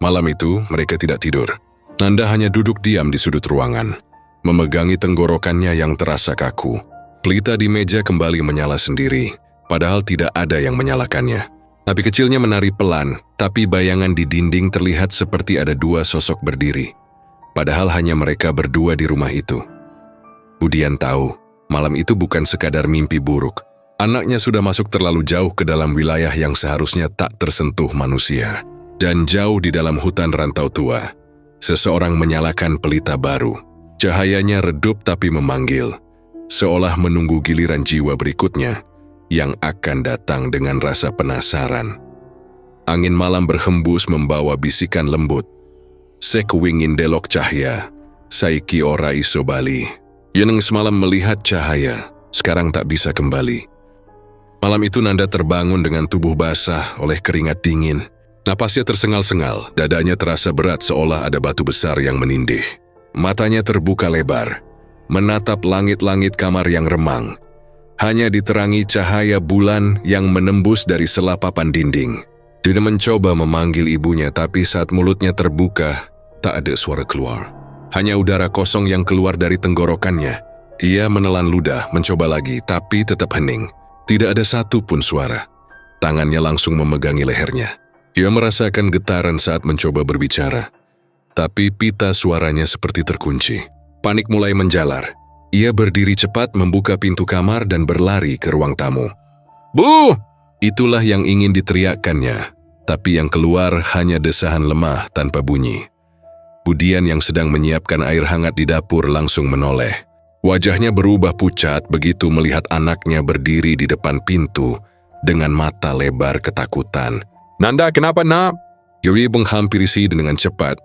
Malam itu, mereka tidak tidur. Nanda hanya duduk diam di sudut ruangan, memegangi tenggorokannya yang terasa kaku. Pelita di meja kembali menyala sendiri, padahal tidak ada yang menyalakannya. Api kecilnya menari pelan, tapi bayangan di dinding terlihat seperti ada dua sosok berdiri. Padahal hanya mereka berdua di rumah itu. Budian tahu, malam itu bukan sekadar mimpi buruk. Anaknya sudah masuk terlalu jauh ke dalam wilayah yang seharusnya tak tersentuh manusia. Dan jauh di dalam hutan rantau tua, seseorang menyalakan pelita baru. Cahayanya redup tapi memanggil, seolah menunggu giliran jiwa berikutnya yang akan datang dengan rasa penasaran. Angin malam berhembus membawa bisikan lembut. "Sekuwingin delok cahya, saiki ora iso bali." Yeneng semalam melihat cahaya, sekarang tak bisa kembali. Malam itu Nanda terbangun dengan tubuh basah oleh keringat dingin. Napasnya tersengal-sengal, dadanya terasa berat seolah ada batu besar yang menindih. Matanya terbuka lebar, menatap langit-langit kamar yang remang. Hanya diterangi cahaya bulan yang menembus dari sela papan dinding. Dia mencoba memanggil ibunya, tapi saat mulutnya terbuka, tak ada suara keluar. Hanya udara kosong yang keluar dari tenggorokannya. Ia menelan ludah, mencoba lagi, tapi tetap hening. Tidak ada satu pun suara. Tangannya langsung memegangi lehernya. Ia merasakan getaran saat mencoba berbicara. Tapi pita suaranya seperti terkunci. Panik mulai menjalar. Ia berdiri cepat membuka pintu kamar dan berlari ke ruang tamu. "Bu!" Itulah yang ingin diteriakkannya. Tapi yang keluar hanya desahan lemah tanpa bunyi. Budian yang sedang menyiapkan air hangat di dapur langsung menoleh. Wajahnya berubah pucat begitu melihat anaknya berdiri di depan pintu dengan mata lebar ketakutan. "Nanda, kenapa nak?" Yuri menghampiri si dengan cepat,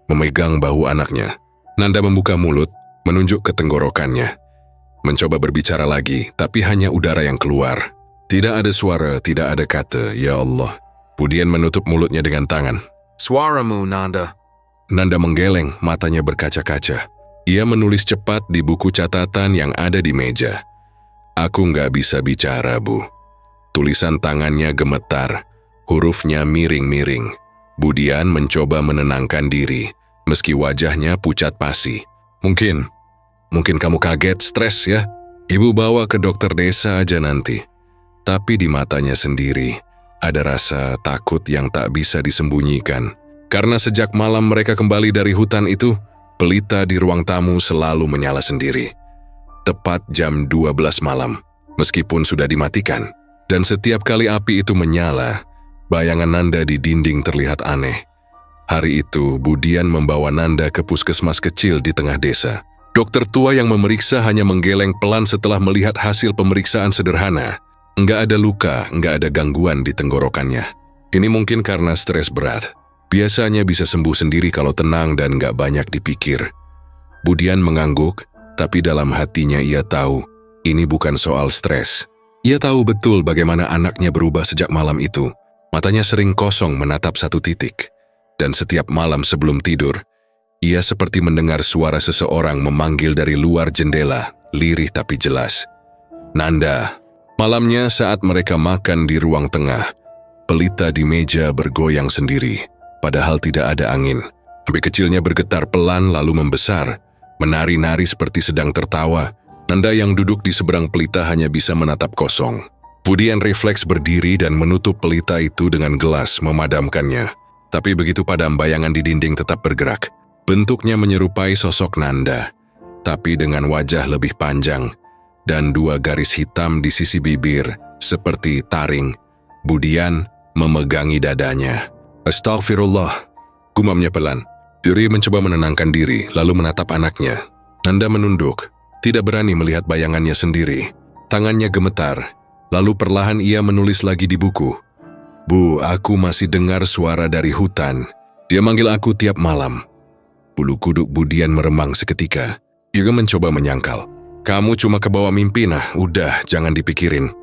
memegang bahu anaknya. Nanda membuka mulut, menunjuk ke tenggorokannya. Mencoba berbicara lagi, tapi hanya udara yang keluar. Tidak ada suara, tidak ada kata, ya Allah. Budian menutup mulutnya dengan tangan. "Suaramu, Nanda." Nanda menggeleng, matanya berkaca-kaca. Ia menulis cepat di buku catatan yang ada di meja. "Aku nggak bisa bicara, Bu." Tulisan tangannya gemetar, hurufnya miring-miring. Budian mencoba menenangkan diri, meski wajahnya pucat pasi. Mungkin kamu kaget, stres ya? Ibu bawa ke dokter desa aja nanti." Tapi di matanya sendiri, ada rasa takut yang tak bisa disembunyikan. Karena sejak malam mereka kembali dari hutan itu, pelita di ruang tamu selalu menyala sendiri. Tepat jam 12 malam, meskipun sudah dimatikan. Dan setiap kali api itu menyala, bayangan Nanda di dinding terlihat aneh. Hari itu, Budian membawa Nanda ke puskesmas kecil di tengah desa. Dokter tua yang memeriksa hanya menggeleng pelan setelah melihat hasil pemeriksaan sederhana. Enggak ada luka, enggak ada gangguan di tenggorokannya. Ini mungkin karena stres berat. Biasanya bisa sembuh sendiri kalau tenang dan enggak banyak dipikir. Budian mengangguk, tapi dalam hatinya ia tahu, ini bukan soal stres. Ia tahu betul bagaimana anaknya berubah sejak malam itu. Matanya sering kosong menatap satu titik. Dan setiap malam sebelum tidur, ia seperti mendengar suara seseorang memanggil dari luar jendela, lirih tapi jelas. Nanda. Malamnya saat mereka makan di ruang tengah, pelita di meja bergoyang sendiri, padahal tidak ada angin. Api kecilnya bergetar pelan lalu membesar, menari-nari seperti sedang tertawa. Nanda yang duduk di seberang pelita hanya bisa menatap kosong. Budian refleks berdiri dan menutup pelita itu dengan gelas memadamkannya. Tapi begitu padam, bayangan di dinding tetap bergerak. Bentuknya menyerupai sosok Nanda, tapi dengan wajah lebih panjang dan dua garis hitam di sisi bibir seperti taring. Budian memegangi dadanya. Astagfirullah, gumamnya pelan. Yuri mencoba menenangkan diri lalu menatap anaknya. Nanda menunduk, tidak berani melihat bayangannya sendiri. Tangannya gemetar, lalu perlahan ia menulis lagi di buku. Bu, aku masih dengar suara dari hutan. Dia manggil aku tiap malam. Bulu kuduk Budian meremang seketika. Yuri mencoba menyangkal. Kamu cuma kebawa mimpi, nah udah jangan dipikirin.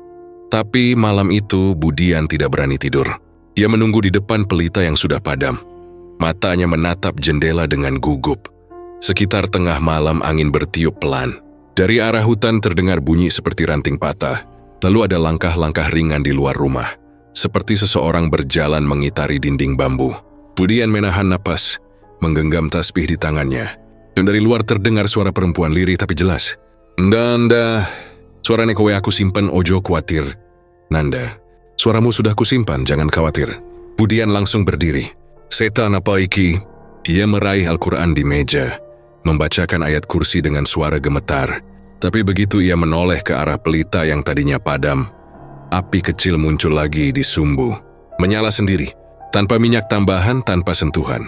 Tapi malam itu Budian tidak berani tidur. Ia menunggu di depan pelita yang sudah padam. Matanya menatap jendela dengan gugup. Sekitar tengah malam angin bertiup pelan. Dari arah hutan terdengar bunyi seperti ranting patah. Lalu ada langkah-langkah ringan di luar rumah. Seperti seseorang berjalan mengitari dinding bambu. Budian menahan napas, menggenggam tasbih di tangannya. Dan dari luar terdengar suara perempuan lirih tapi jelas. Nanda, suara nekowe aku simpan, ojo khawatir. Nanda, suaramu sudah kusimpan, jangan khawatir. Budian langsung berdiri. Setan apa iki? Ia meraih Al-Quran di meja, membacakan ayat kursi dengan suara gemetar. Tapi begitu ia menoleh ke arah pelita yang tadinya padam, api kecil muncul lagi di sumbu. Menyala sendiri, tanpa minyak tambahan, tanpa sentuhan.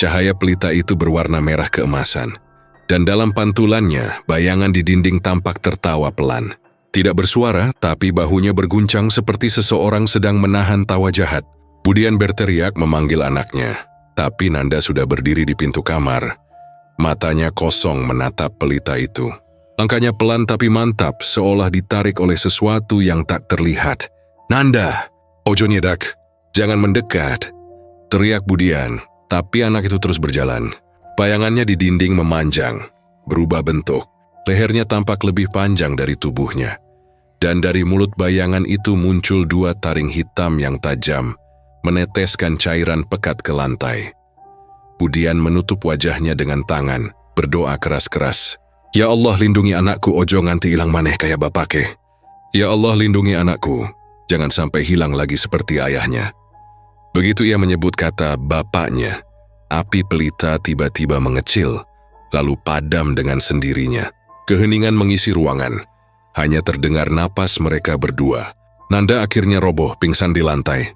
Cahaya pelita itu berwarna merah keemasan. Dan dalam pantulannya, bayangan di dinding tampak tertawa pelan. Tidak bersuara, tapi bahunya berguncang seperti seseorang sedang menahan tawa jahat. Budian berteriak memanggil anaknya, tapi Nanda sudah berdiri di pintu kamar. Matanya kosong menatap pelita itu. Langkahnya pelan tapi mantap, seolah ditarik oleh sesuatu yang tak terlihat. Nanda, ojo nyedak, jangan mendekat, teriak Budian, tapi anak itu terus berjalan. Bayangannya di dinding memanjang, berubah bentuk. Lehernya tampak lebih panjang dari tubuhnya. Dan dari mulut bayangan itu muncul dua taring hitam yang tajam, meneteskan cairan pekat ke lantai. Budian menutup wajahnya dengan tangan, berdoa keras-keras. Ya Allah, lindungi anakku, ojo nganti hilang maneh kayak bapake. Ya Allah, lindungi anakku, jangan sampai hilang lagi seperti ayahnya. Begitu ia menyebut kata bapaknya, api pelita tiba-tiba mengecil, lalu padam dengan sendirinya. Keheningan mengisi ruangan. Hanya terdengar napas mereka berdua. Nanda akhirnya roboh pingsan di lantai.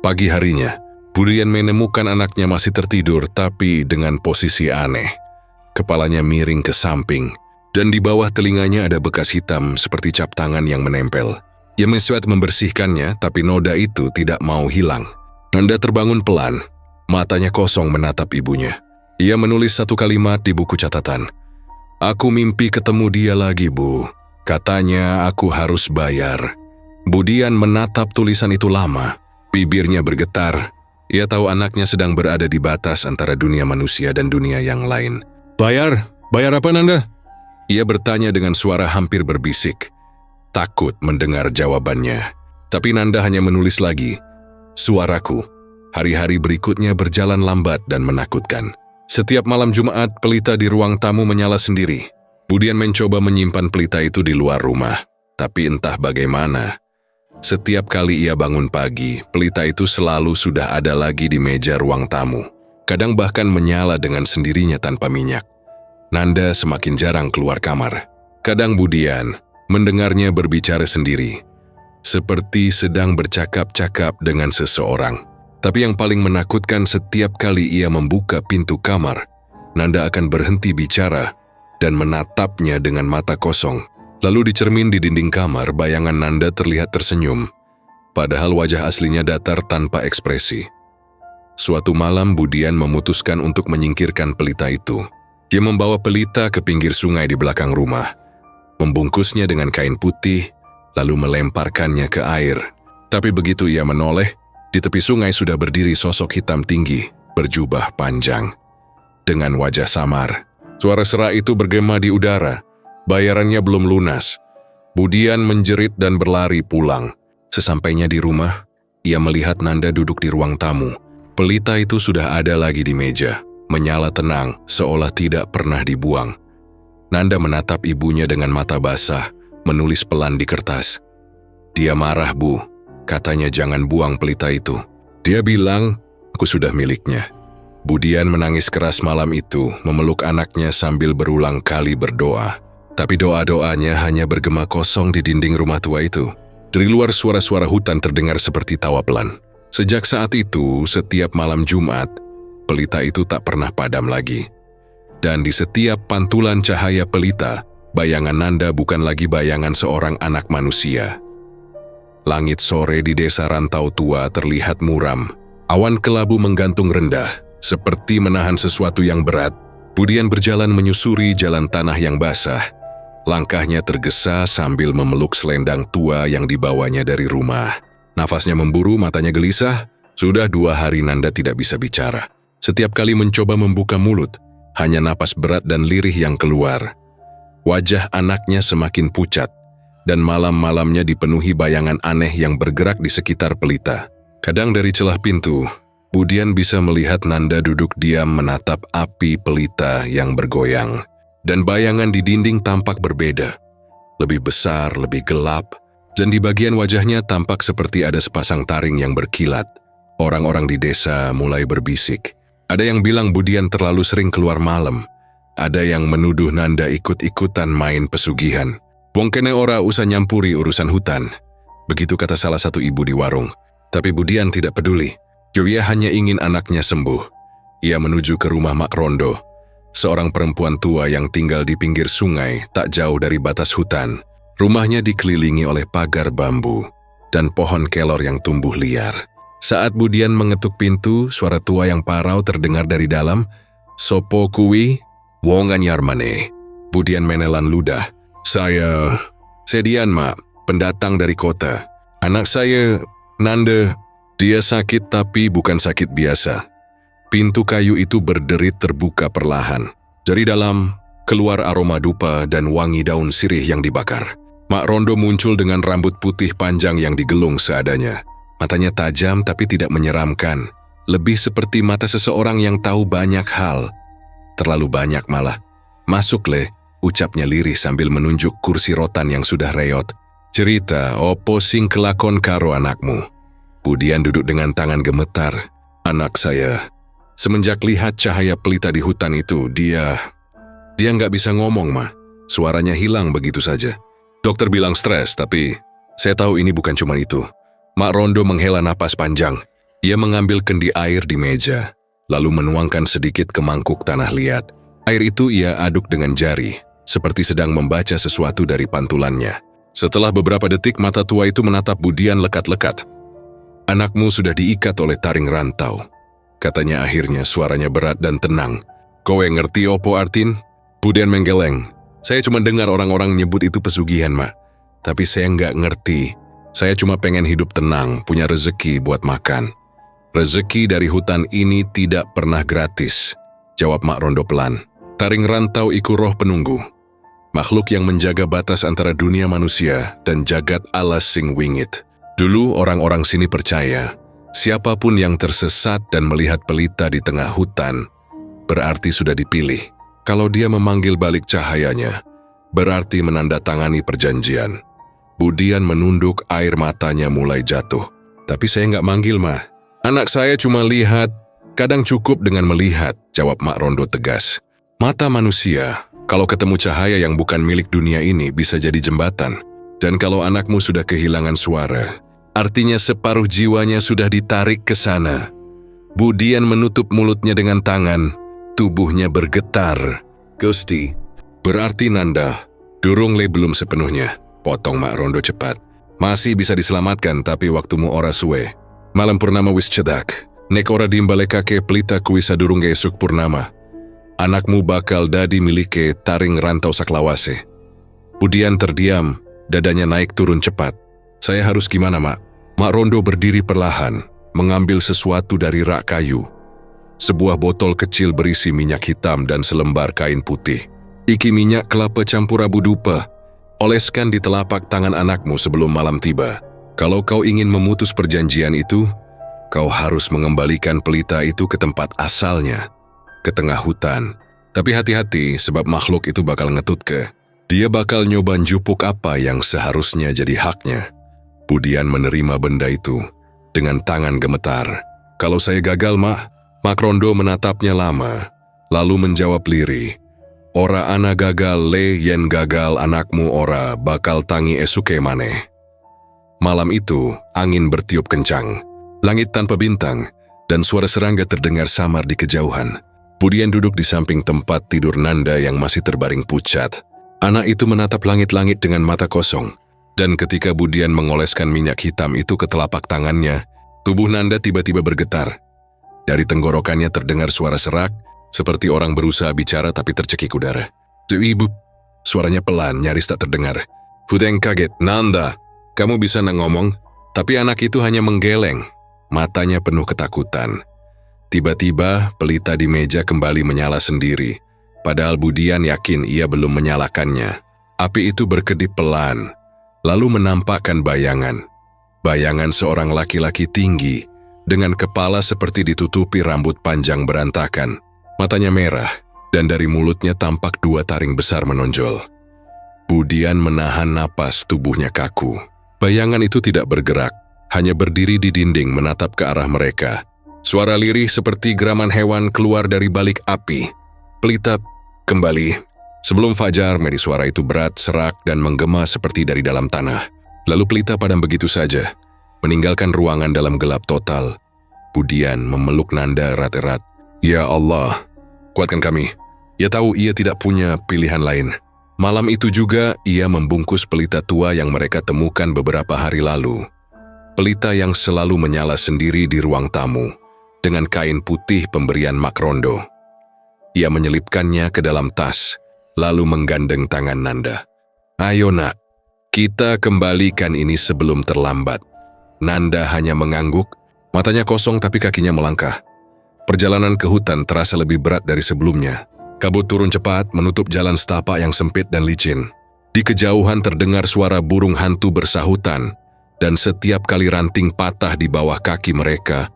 Pagi harinya, Budian menemukan anaknya masih tertidur tapi dengan posisi aneh. Kepalanya miring ke samping, dan di bawah telinganya ada bekas hitam seperti cap tangan yang menempel. Ia mencoba membersihkannya, tapi noda itu tidak mau hilang. Nanda terbangun pelan. Matanya kosong menatap ibunya. Ia menulis satu kalimat di buku catatan. Aku mimpi ketemu dia lagi, Bu. Katanya aku harus bayar. Budian menatap tulisan itu lama. Bibirnya bergetar. Ia tahu anaknya sedang berada di batas antara dunia manusia dan dunia yang lain. Bayar? Bayar apa, Nanda? Ia bertanya dengan suara hampir berbisik. Takut mendengar jawabannya. Tapi Nanda hanya menulis lagi. Suaraku. Hari-hari berikutnya berjalan lambat dan menakutkan. Setiap malam Jumat, pelita di ruang tamu menyala sendiri. Budian mencoba menyimpan pelita itu di luar rumah. Tapi entah bagaimana, setiap kali ia bangun pagi, pelita itu selalu sudah ada lagi di meja ruang tamu. Kadang bahkan menyala dengan sendirinya tanpa minyak. Nanda semakin jarang keluar kamar. Kadang Budian mendengarnya berbicara sendiri, seperti sedang bercakap-cakap dengan seseorang. Tapi yang paling menakutkan, setiap kali ia membuka pintu kamar, Nanda akan berhenti bicara dan menatapnya dengan mata kosong. Lalu dicermin di dinding kamar, bayangan Nanda terlihat tersenyum, padahal wajah aslinya datar tanpa ekspresi. Suatu malam Budian memutuskan untuk menyingkirkan pelita itu. Dia membawa pelita ke pinggir sungai di belakang rumah, membungkusnya dengan kain putih, lalu melemparkannya ke air. Tapi begitu ia menoleh, di tepi sungai sudah berdiri sosok hitam tinggi, berjubah panjang. Dengan wajah samar, suara serak itu bergema di udara. Bayarannya belum lunas. Budian menjerit dan berlari pulang. Sesampainya di rumah, ia melihat Nanda duduk di ruang tamu. Pelita itu sudah ada lagi di meja, menyala tenang seolah tidak pernah dibuang. Nanda menatap ibunya dengan mata basah, menulis pelan di kertas. Dia marah, Bu. Katanya jangan buang pelita itu. Dia bilang, aku sudah miliknya. Budian menangis keras malam itu, memeluk anaknya sambil berulang kali berdoa. Tapi doa-doanya hanya bergema kosong di dinding rumah tua itu. Dari luar suara-suara hutan terdengar seperti tawa pelan. Sejak saat itu, setiap malam Jumat, pelita itu tak pernah padam lagi. Dan di setiap pantulan cahaya pelita, bayangan Nanda bukan lagi bayangan seorang anak manusia. Langit sore di desa rantau tua terlihat muram. Awan kelabu menggantung rendah, seperti menahan sesuatu yang berat. Budian berjalan menyusuri jalan tanah yang basah. Langkahnya tergesa sambil memeluk selendang tua yang dibawanya dari rumah. Nafasnya memburu, matanya gelisah. Sudah 2 hari Nanda tidak bisa bicara. Setiap kali mencoba membuka mulut, hanya napas berat dan lirih yang keluar. Wajah anaknya semakin pucat, dan malam-malamnya dipenuhi bayangan aneh yang bergerak di sekitar pelita. Kadang dari celah pintu, Budian bisa melihat Nanda duduk diam menatap api pelita yang bergoyang. Dan bayangan di dinding tampak berbeda. Lebih besar, lebih gelap, dan di bagian wajahnya tampak seperti ada sepasang taring yang berkilat. Orang-orang di desa mulai berbisik. Ada yang bilang Budian terlalu sering keluar malam. Ada yang menuduh Nanda ikut-ikutan main pesugihan. Wong kene ora usah nyampuri urusan hutan. Begitu kata salah satu ibu di warung. Tapi Budian tidak peduli. Ia hanya ingin anaknya sembuh. Ia menuju ke rumah Mak Rondo, seorang perempuan tua yang tinggal di pinggir sungai tak jauh dari batas hutan. Rumahnya dikelilingi oleh pagar bambu dan pohon kelor yang tumbuh liar. Saat Budian mengetuk pintu, suara tua yang parau terdengar dari dalam. Sopo kuwi? Wong anyar maneh. Budian menelan ludah. Saya Dian, Mak, pendatang dari kota. Anak saya, Nanda, dia sakit tapi bukan sakit biasa. Pintu kayu itu berderit terbuka perlahan. Dari dalam, keluar aroma dupa dan wangi daun sirih yang dibakar. Mak Rondo muncul dengan rambut putih panjang yang digelung seadanya. Matanya tajam tapi tidak menyeramkan. Lebih seperti mata seseorang yang tahu banyak hal. Terlalu banyak malah. Masuk le, ucapnya lirih sambil menunjuk kursi rotan yang sudah reot. Cerita, opo sing kelakon karo anakmu? Budian duduk dengan tangan gemetar. Anak saya. Semenjak lihat cahaya pelita di hutan itu, dia nggak bisa ngomong, Ma. Suaranya hilang begitu saja. Dokter bilang stres, tapi saya tahu ini bukan cuma itu. Mak Rondo menghela napas panjang. Ia mengambil kendi air di meja, lalu menuangkan sedikit ke mangkuk tanah liat. Air itu ia aduk dengan jari, seperti sedang membaca sesuatu dari pantulannya. Setelah beberapa detik, mata tua itu menatap Budian lekat-lekat. Anakmu sudah diikat oleh taring rantau. Katanya akhirnya, suaranya berat dan tenang. Kowe ngerti opo artin? Budian menggeleng. Saya cuma dengar orang-orang nyebut itu pesugihan, Mak. Tapi saya nggak ngerti. Saya cuma pengen hidup tenang, punya rezeki buat makan. Rezeki dari hutan ini tidak pernah gratis, jawab Mak Rondo pelan. Taring rantau iku roh penunggu. Makhluk yang menjaga batas antara dunia manusia dan jagat alas sing wingit. Dulu orang-orang sini percaya, siapapun yang tersesat dan melihat pelita di tengah hutan, berarti sudah dipilih. Kalau dia memanggil balik cahayanya, berarti menandatangani perjanjian. Budian menunduk, air matanya mulai jatuh. Tapi saya nggak manggil, Ma. Anak saya cuma lihat, kadang cukup dengan melihat, jawab Mak Rondo tegas. Mata manusia, kalau ketemu cahaya yang bukan milik dunia ini, bisa jadi jembatan. Dan kalau anakmu sudah kehilangan suara, artinya separuh jiwanya sudah ditarik ke sana. Budian menutup mulutnya dengan tangan, tubuhnya bergetar. Gusti, berarti Nanda, durung le belum sepenuhnya, potong Mak Rondo cepat. Masih bisa diselamatkan, tapi waktumu ora suwe. Malam purnama wis cedak, nek ora dimbalekake pelita kuwi sadurung esuk purnama. Anakmu bakal dadi milike taring rantau saklawase. Budian terdiam, dadanya naik turun cepat. Saya harus gimana, Mak? Mak Rondo berdiri perlahan, mengambil sesuatu dari rak kayu. Sebuah botol kecil berisi minyak hitam dan selembar kain putih. Iki minyak kelapa campur abu dupa. Oleskan di telapak tangan anakmu sebelum malam tiba. Kalau kau ingin memutus perjanjian itu, kau harus mengembalikan pelita itu ke tempat asalnya, ke tengah hutan. Tapi hati-hati sebab makhluk itu bakal ngetut ke. Dia bakal nyoba njupuk apa yang seharusnya jadi haknya. Budian menerima benda itu dengan tangan gemetar. Kalau saya gagal, Mak Rondo menatapnya lama, lalu menjawab lirih. Ora ana gagal le yen gagal anakmu ora bakal tangi esuke maneh. Malam itu, angin bertiup kencang. Langit tanpa bintang, dan suara serangga terdengar samar di kejauhan. Budian duduk di samping tempat tidur Nanda yang masih terbaring pucat. Anak itu menatap langit-langit dengan mata kosong, dan ketika Budian mengoleskan minyak hitam itu ke telapak tangannya, tubuh Nanda tiba-tiba bergetar. Dari tenggorokannya terdengar suara serak, seperti orang berusaha bicara tapi tercekik udara. Ibu, suaranya pelan, nyaris tak terdengar. Budeng kaget, Nanda, kamu bisa ngomong? Tapi anak itu hanya menggeleng, matanya penuh ketakutan. Tiba-tiba, pelita di meja kembali menyala sendiri, padahal Budian yakin ia belum menyalakannya. Api itu berkedip pelan, lalu menampakkan bayangan. Bayangan seorang laki-laki tinggi, dengan kepala seperti ditutupi rambut panjang berantakan. Matanya merah, dan dari mulutnya tampak 2 taring besar menonjol. Budian menahan napas, tubuhnya kaku. Bayangan itu tidak bergerak, hanya berdiri di dinding menatap ke arah mereka. Suara lirih seperti geraman hewan keluar dari balik api. Pelita kembali. Sebelum fajar, medis suara itu berat, serak, dan menggema seperti dari dalam tanah. Lalu pelita padam begitu saja, meninggalkan ruangan dalam gelap total. Budian memeluk Nanda erat-erat. Ya Allah, kuatkan kami. Ia tahu ia tidak punya pilihan lain. Malam itu juga, ia membungkus pelita tua yang mereka temukan beberapa hari lalu. Pelita yang selalu menyala sendiri di ruang tamu, dengan kain putih pemberian Mak Rondo. Ia menyelipkannya ke dalam tas, lalu menggandeng tangan Nanda. Ayo nak, kita kembalikan ini sebelum terlambat. Nanda hanya mengangguk, matanya kosong tapi kakinya melangkah. Perjalanan ke hutan terasa lebih berat dari sebelumnya. Kabut turun cepat menutup jalan setapak yang sempit dan licin. Di kejauhan terdengar suara burung hantu bersahutan, dan setiap kali ranting patah di bawah kaki mereka,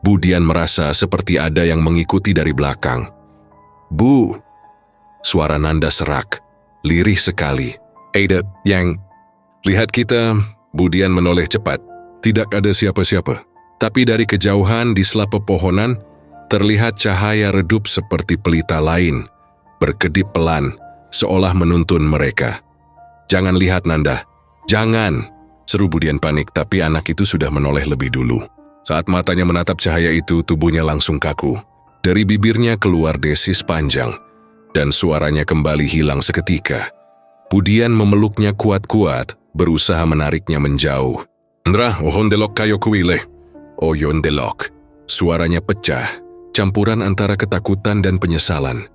Budian merasa seperti ada yang mengikuti dari belakang. Bu! Suara Nanda serak, lirih sekali. Ada yang... Lihat kita, Budian menoleh cepat. Tidak ada siapa-siapa. Tapi dari kejauhan di sela pepohonan, terlihat cahaya redup seperti pelita lain, berkedip pelan, seolah menuntun mereka. Jangan lihat Nanda, jangan! Seru Budian panik, tapi anak itu sudah menoleh lebih dulu. Saat matanya menatap cahaya itu, tubuhnya langsung kaku. Dari bibirnya keluar desis panjang, dan suaranya kembali hilang seketika. Budian memeluknya kuat-kuat, berusaha menariknya menjauh. Ndra, ohondelok kayo kuile. Oyondelok. Suaranya pecah, campuran antara ketakutan dan penyesalan.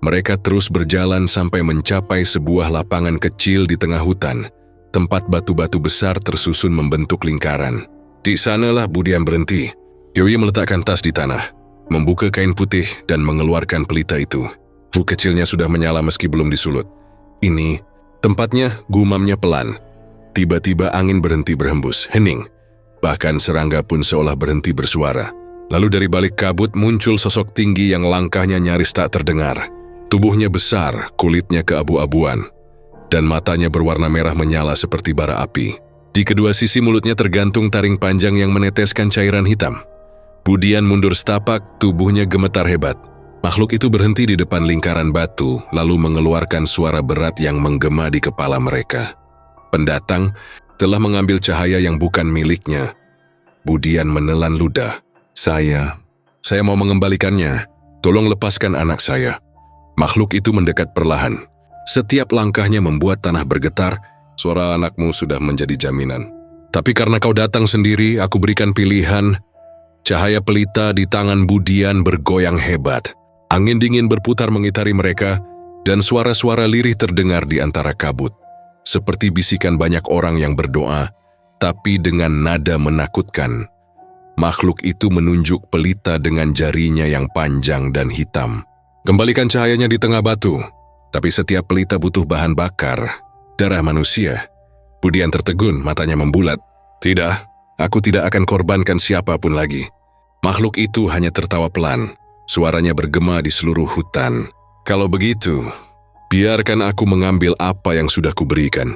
Mereka terus berjalan sampai mencapai sebuah lapangan kecil di tengah hutan, tempat batu-batu besar tersusun membentuk lingkaran. Di sanalah Budian berhenti. Yoi meletakkan tas di tanah, membuka kain putih dan mengeluarkan pelita itu. Bu kecilnya sudah menyala meski belum disulut. Ini, tempatnya, gumamnya pelan. Tiba-tiba angin berhenti berhembus, hening. Bahkan serangga pun seolah berhenti bersuara. Lalu dari balik kabut muncul sosok tinggi yang langkahnya nyaris tak terdengar. Tubuhnya besar, kulitnya keabu-abuan, dan matanya berwarna merah menyala seperti bara api. Di kedua sisi mulutnya tergantung taring panjang yang meneteskan cairan hitam. Budian mundur setapak, tubuhnya gemetar hebat. Makhluk itu berhenti di depan lingkaran batu, lalu mengeluarkan suara berat yang menggema di kepala mereka. Pendatang telah mengambil cahaya yang bukan miliknya. Budian menelan ludah. Saya mau mengembalikannya. Tolong lepaskan anak saya. Makhluk itu mendekat perlahan. Setiap langkahnya membuat tanah bergetar. Suara anakmu sudah menjadi jaminan. Tapi karena kau datang sendiri, aku berikan pilihan. Cahaya pelita di tangan Budian bergoyang hebat. Angin dingin berputar mengitari mereka, dan suara-suara lirih terdengar di antara kabut. Seperti bisikan banyak orang yang berdoa, tapi dengan nada menakutkan. Makhluk itu menunjuk pelita dengan jarinya yang panjang dan hitam. Kembalikan cahayanya di tengah batu, tapi setiap pelita butuh bahan bakar. Darah manusia. Budian tertegun, matanya membulat. Tidak, aku tidak akan korbankan siapapun lagi. Makhluk itu hanya tertawa pelan. Suaranya bergema di seluruh hutan. Kalau begitu, biarkan aku mengambil apa yang sudah kuberikan.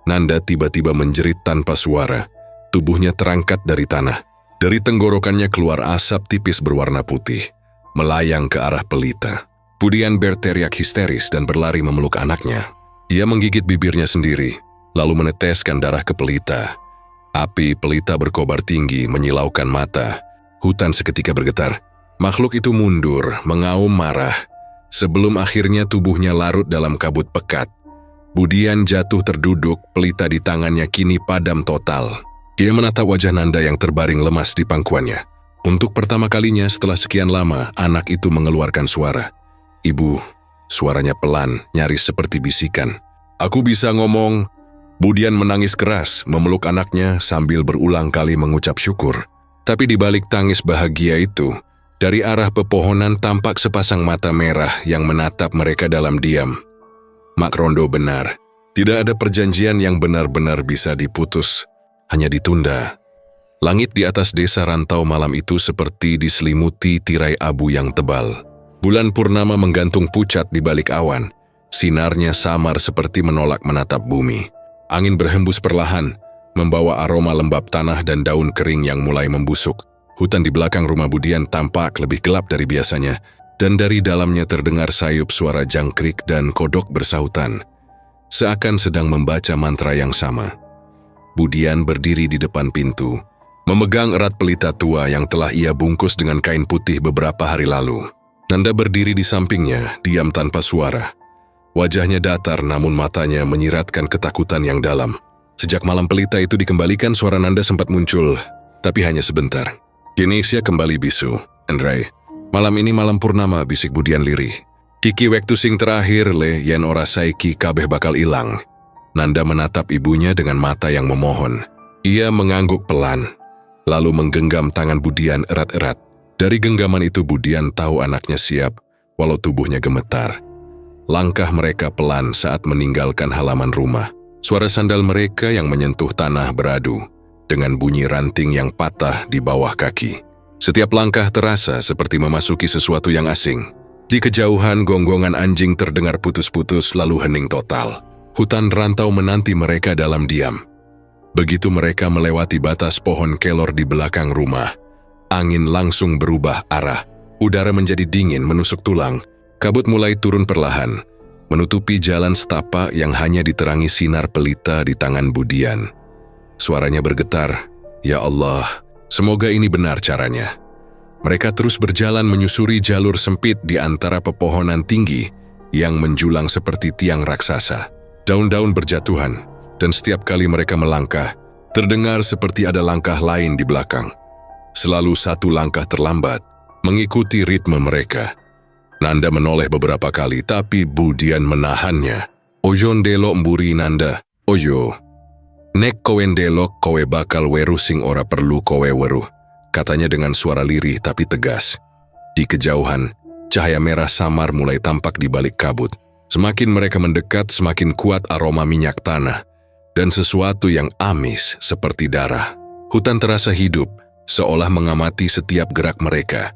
Nanda tiba-tiba menjerit tanpa suara. Tubuhnya terangkat dari tanah. Dari tenggorokannya keluar asap tipis berwarna putih, melayang ke arah pelita. Budian berteriak histeris dan berlari memeluk anaknya. Ia menggigit bibirnya sendiri, lalu meneteskan darah ke pelita. Api pelita berkobar tinggi menyilaukan mata. Hutan seketika bergetar. Makhluk itu mundur, mengaum marah. Sebelum akhirnya tubuhnya larut dalam kabut pekat. Budian jatuh terduduk, pelita di tangannya kini padam total. Ia menatap wajah Nanda yang terbaring lemas di pangkuannya. Untuk pertama kalinya setelah sekian lama, anak itu mengeluarkan suara. Ibu, suaranya pelan, nyaris seperti bisikan. Aku bisa ngomong. Budian menangis keras, memeluk anaknya sambil berulang kali mengucap syukur. Tapi di balik tangis bahagia itu, dari arah pepohonan tampak sepasang mata merah yang menatap mereka dalam diam. Mak Rondo benar, tidak ada perjanjian yang benar-benar bisa diputus, hanya ditunda. Langit di atas desa rantau malam itu seperti diselimuti tirai abu yang tebal. Bulan purnama menggantung pucat di balik awan. Sinarnya samar seperti menolak menatap bumi. Angin berhembus perlahan, membawa aroma lembab tanah dan daun kering yang mulai membusuk. Hutan di belakang rumah Budian tampak lebih gelap dari biasanya, dan dari dalamnya terdengar sayup suara jangkrik dan kodok bersahutan, seakan sedang membaca mantra yang sama. Budian berdiri di depan pintu, memegang erat pelita tua yang telah ia bungkus dengan kain putih beberapa hari lalu. Nanda berdiri di sampingnya, diam tanpa suara. Wajahnya datar namun matanya menyiratkan ketakutan yang dalam. Sejak malam pelita itu dikembalikan, suara Nanda sempat muncul, tapi hanya sebentar. Genesia kembali bisu. Andrei, malam ini malam purnama, bisik Budian lirih. Kiki wektu sing terakhir le yen ora saiki kabeh bakal ilang. Nanda menatap ibunya dengan mata yang memohon. Ia mengangguk pelan, lalu menggenggam tangan Budian erat-erat. Dari genggaman itu Budian tahu anaknya siap, walau tubuhnya gemetar. Langkah mereka pelan saat meninggalkan halaman rumah. Suara sandal mereka yang menyentuh tanah beradu dengan bunyi ranting yang patah di bawah kaki. Setiap langkah terasa seperti memasuki sesuatu yang asing. Di kejauhan gonggongan anjing terdengar putus-putus lalu hening total. Hutan rantau menanti mereka dalam diam. Begitu mereka melewati batas pohon kelor di belakang rumah, angin langsung berubah arah. Udara menjadi dingin menusuk tulang. Kabut mulai turun perlahan, menutupi jalan setapak yang hanya diterangi sinar pelita di tangan Budian. Suaranya bergetar, "Ya Allah, semoga ini benar caranya." Mereka terus berjalan menyusuri jalur sempit di antara pepohonan tinggi yang menjulang seperti tiang raksasa. Daun-daun berjatuhan, dan setiap kali mereka melangkah, terdengar seperti ada langkah lain di belakang. Selalu satu langkah terlambat, mengikuti ritme mereka. Nanda menoleh beberapa kali, tapi Budian menahannya. "Ojon delok mburi Nanda, ojo. Nek kowe ndelok kowe bakal weru sing ora perlu kowe weru," katanya dengan suara lirih tapi tegas. Di kejauhan, cahaya merah samar mulai tampak di balik kabut. Semakin mereka mendekat, semakin kuat aroma minyak tanah dan sesuatu yang amis seperti darah. Hutan terasa hidup, seolah mengamati setiap gerak mereka.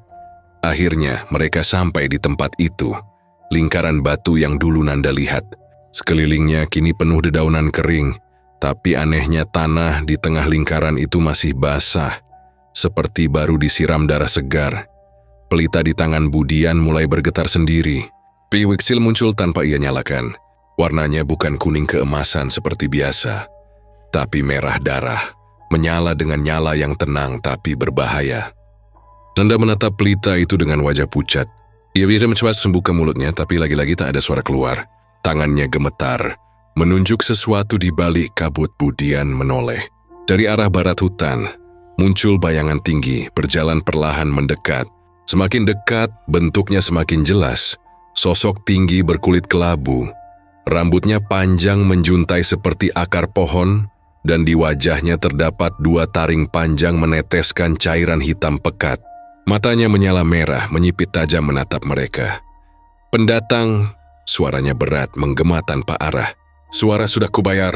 Akhirnya mereka sampai di tempat itu, lingkaran batu yang dulu Nanda lihat. Sekelilingnya kini penuh dedaunan kering, tapi anehnya tanah di tengah lingkaran itu masih basah, seperti baru disiram darah segar. Pelita di tangan Budian mulai bergetar sendiri. Piwiksil muncul tanpa ia nyalakan. Warnanya bukan kuning keemasan seperti biasa, tapi merah darah, menyala dengan nyala yang tenang tapi berbahaya. Nanda menatap pelita itu dengan wajah pucat. Ia bisa mencoba sembuhkan mulutnya, tapi lagi-lagi tak ada suara keluar. Tangannya gemetar, menunjuk sesuatu di balik kabut. Budian menoleh. Dari arah barat hutan, muncul bayangan tinggi, berjalan perlahan mendekat. Semakin dekat, bentuknya semakin jelas. Sosok tinggi berkulit kelabu. Rambutnya panjang menjuntai seperti akar pohon, dan di wajahnya terdapat dua taring panjang meneteskan cairan hitam pekat. Matanya menyala merah, menyipit tajam menatap mereka. "Pendatang," suaranya berat, menggema tanpa arah. Suara sudah kubayar.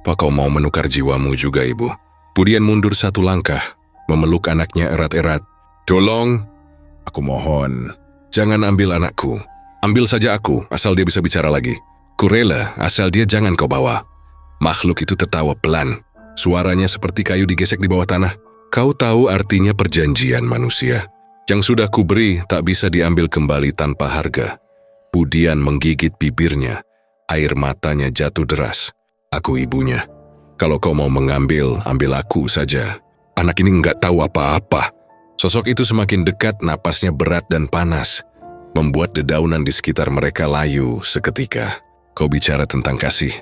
Apa kau mau menukar jiwamu juga, Ibu? Budian mundur satu langkah, memeluk anaknya erat-erat. Tolong, aku mohon, jangan ambil anakku. Ambil saja aku, asal dia bisa bicara lagi. Kurela, asal dia jangan kau bawa. Makhluk itu tertawa pelan. Suaranya seperti kayu digesek di bawah tanah. Kau tahu artinya perjanjian manusia. Yang sudah kuberi tak bisa diambil kembali tanpa harga. Budian menggigit bibirnya. Air matanya jatuh deras. Aku ibunya. Kalau kau mau mengambil, ambil aku saja. Anak ini nggak tahu apa-apa. Sosok itu semakin dekat, napasnya berat dan panas. Membuat dedaunan di sekitar mereka layu seketika. Kau bicara tentang kasih.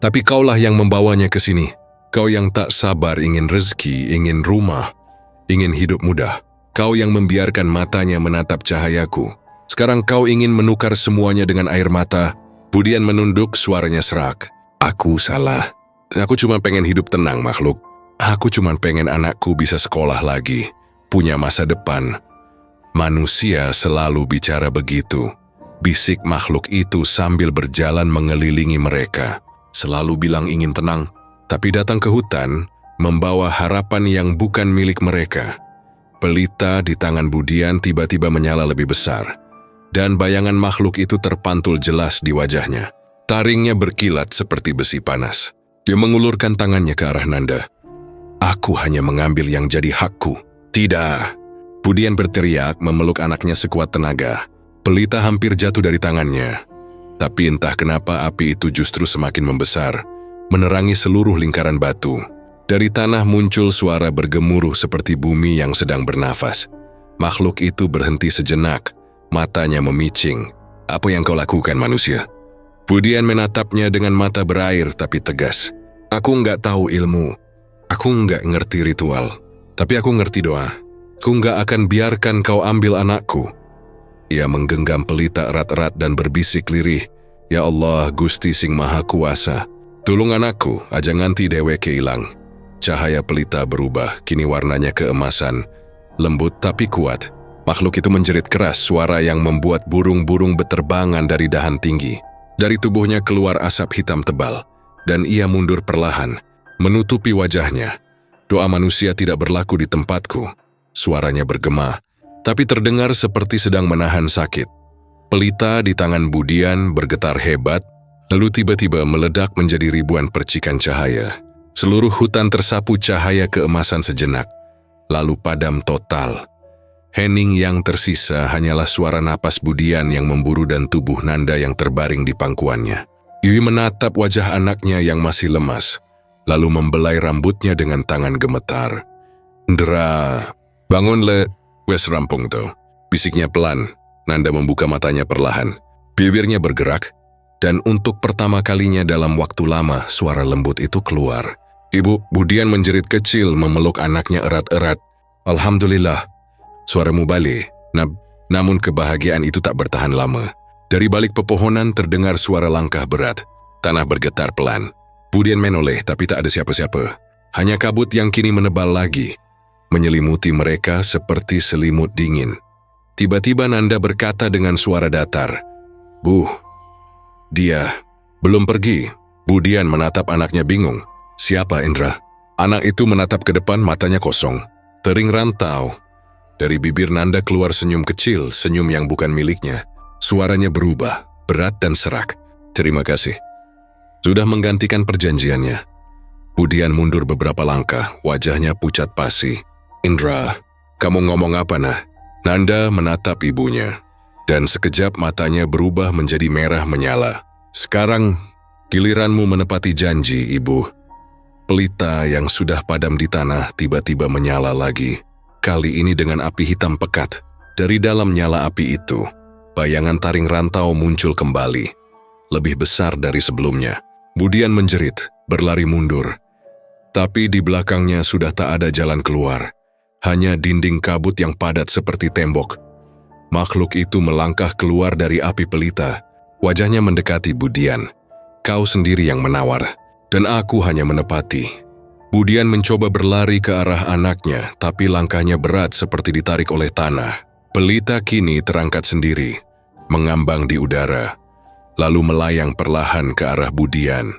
Tapi kaulah yang membawanya ke sini. Kau yang tak sabar ingin rezeki, ingin rumah, ingin hidup mudah. Kau yang membiarkan matanya menatap cahayaku. Sekarang kau ingin menukar semuanya dengan air mata. Budian menunduk, suaranya serak. Aku salah. Aku cuma pengen hidup tenang, makhluk. Aku cuma pengen anakku bisa sekolah lagi, punya masa depan. Manusia selalu bicara begitu. Bisik makhluk itu sambil berjalan mengelilingi mereka. Selalu bilang ingin tenang, tapi datang ke hutan, membawa harapan yang bukan milik mereka. Pelita di tangan Budian tiba-tiba menyala lebih besar, dan bayangan makhluk itu terpantul jelas di wajahnya. Taringnya berkilat seperti besi panas. Dia mengulurkan tangannya ke arah Nanda. Aku hanya mengambil yang jadi hakku. Tidak. Budian berteriak memeluk anaknya sekuat tenaga. Pelita hampir jatuh dari tangannya. Tapi entah kenapa api itu justru semakin membesar, menerangi seluruh lingkaran batu. Dari tanah muncul suara bergemuruh seperti bumi yang sedang bernafas. Makhluk itu berhenti sejenak, matanya memicing. Apa yang kau lakukan, manusia? Budian menatapnya dengan mata berair tapi tegas. Aku nggak tahu ilmu. Aku nggak ngerti ritual. Tapi aku ngerti doa. Aku nggak akan biarkan kau ambil anakku. Ia menggenggam pelita erat-erat dan berbisik lirih. Ya Allah, Gusti Sing Maha Kuasa. Tulung anakku, aja nganti deweke ilang. Cahaya pelita berubah, kini warnanya keemasan. Lembut tapi kuat. Makhluk itu menjerit keras, suara yang membuat burung-burung beterbangan dari dahan tinggi. Dari tubuhnya keluar asap hitam tebal, dan ia mundur perlahan, menutupi wajahnya. Doa manusia tidak berlaku di tempatku. Suaranya bergema, tapi terdengar seperti sedang menahan sakit. Pelita di tangan Budian bergetar hebat, lalu tiba-tiba meledak menjadi ribuan percikan cahaya. Seluruh hutan tersapu cahaya keemasan sejenak, lalu padam total. Hening yang tersisa hanyalah suara napas Budian yang memburu dan tubuh Nanda yang terbaring di pangkuannya. Yui menatap wajah anaknya yang masih lemas, lalu membelai rambutnya dengan tangan gemetar. Ndra, bangun le, wes rampung tuh. Bisiknya pelan, Nanda membuka matanya perlahan. Bibirnya bergerak, dan untuk pertama kalinya dalam waktu lama suara lembut itu keluar. Ibu, Budian menjerit kecil memeluk anaknya erat-erat. Alhamdulillah, suaramu balik. Namun kebahagiaan itu tak bertahan lama. Dari balik pepohonan terdengar suara langkah berat. Tanah bergetar pelan. Budian menoleh tapi tak ada siapa-siapa. Hanya kabut yang kini menebal lagi, menyelimuti mereka seperti selimut dingin. Tiba-tiba Nanda berkata dengan suara datar, "Bu, dia belum pergi." Budian menatap anaknya bingung. Siapa Indra? Anak itu menatap ke depan, matanya kosong. Tering rantau. Dari bibir Nanda keluar senyum kecil, senyum yang bukan miliknya. Suaranya berubah, berat dan serak. Terima kasih. Sudah menggantikan perjanjiannya. Budian mundur beberapa langkah, wajahnya pucat pasi. Indra, kamu ngomong apa nah? Nanda menatap ibunya, dan sekejap matanya berubah menjadi merah menyala. Sekarang, giliranmu menepati janji, Ibu. Pelita yang sudah padam di tanah tiba-tiba menyala lagi. Kali ini dengan api hitam pekat. Dari dalam nyala api itu, bayangan taring rantau muncul kembali. Lebih besar dari sebelumnya. Budian menjerit, berlari mundur. Tapi di belakangnya sudah tak ada jalan keluar. Hanya dinding kabut yang padat seperti tembok. Makhluk itu melangkah keluar dari api pelita. Wajahnya mendekati Budian. Kau sendiri yang menawar. Dan aku hanya menepati. Budian mencoba berlari ke arah anaknya, tapi langkahnya berat seperti ditarik oleh tanah. Pelita kini terangkat sendiri, mengambang di udara. lalu melayang perlahan ke arah Budian.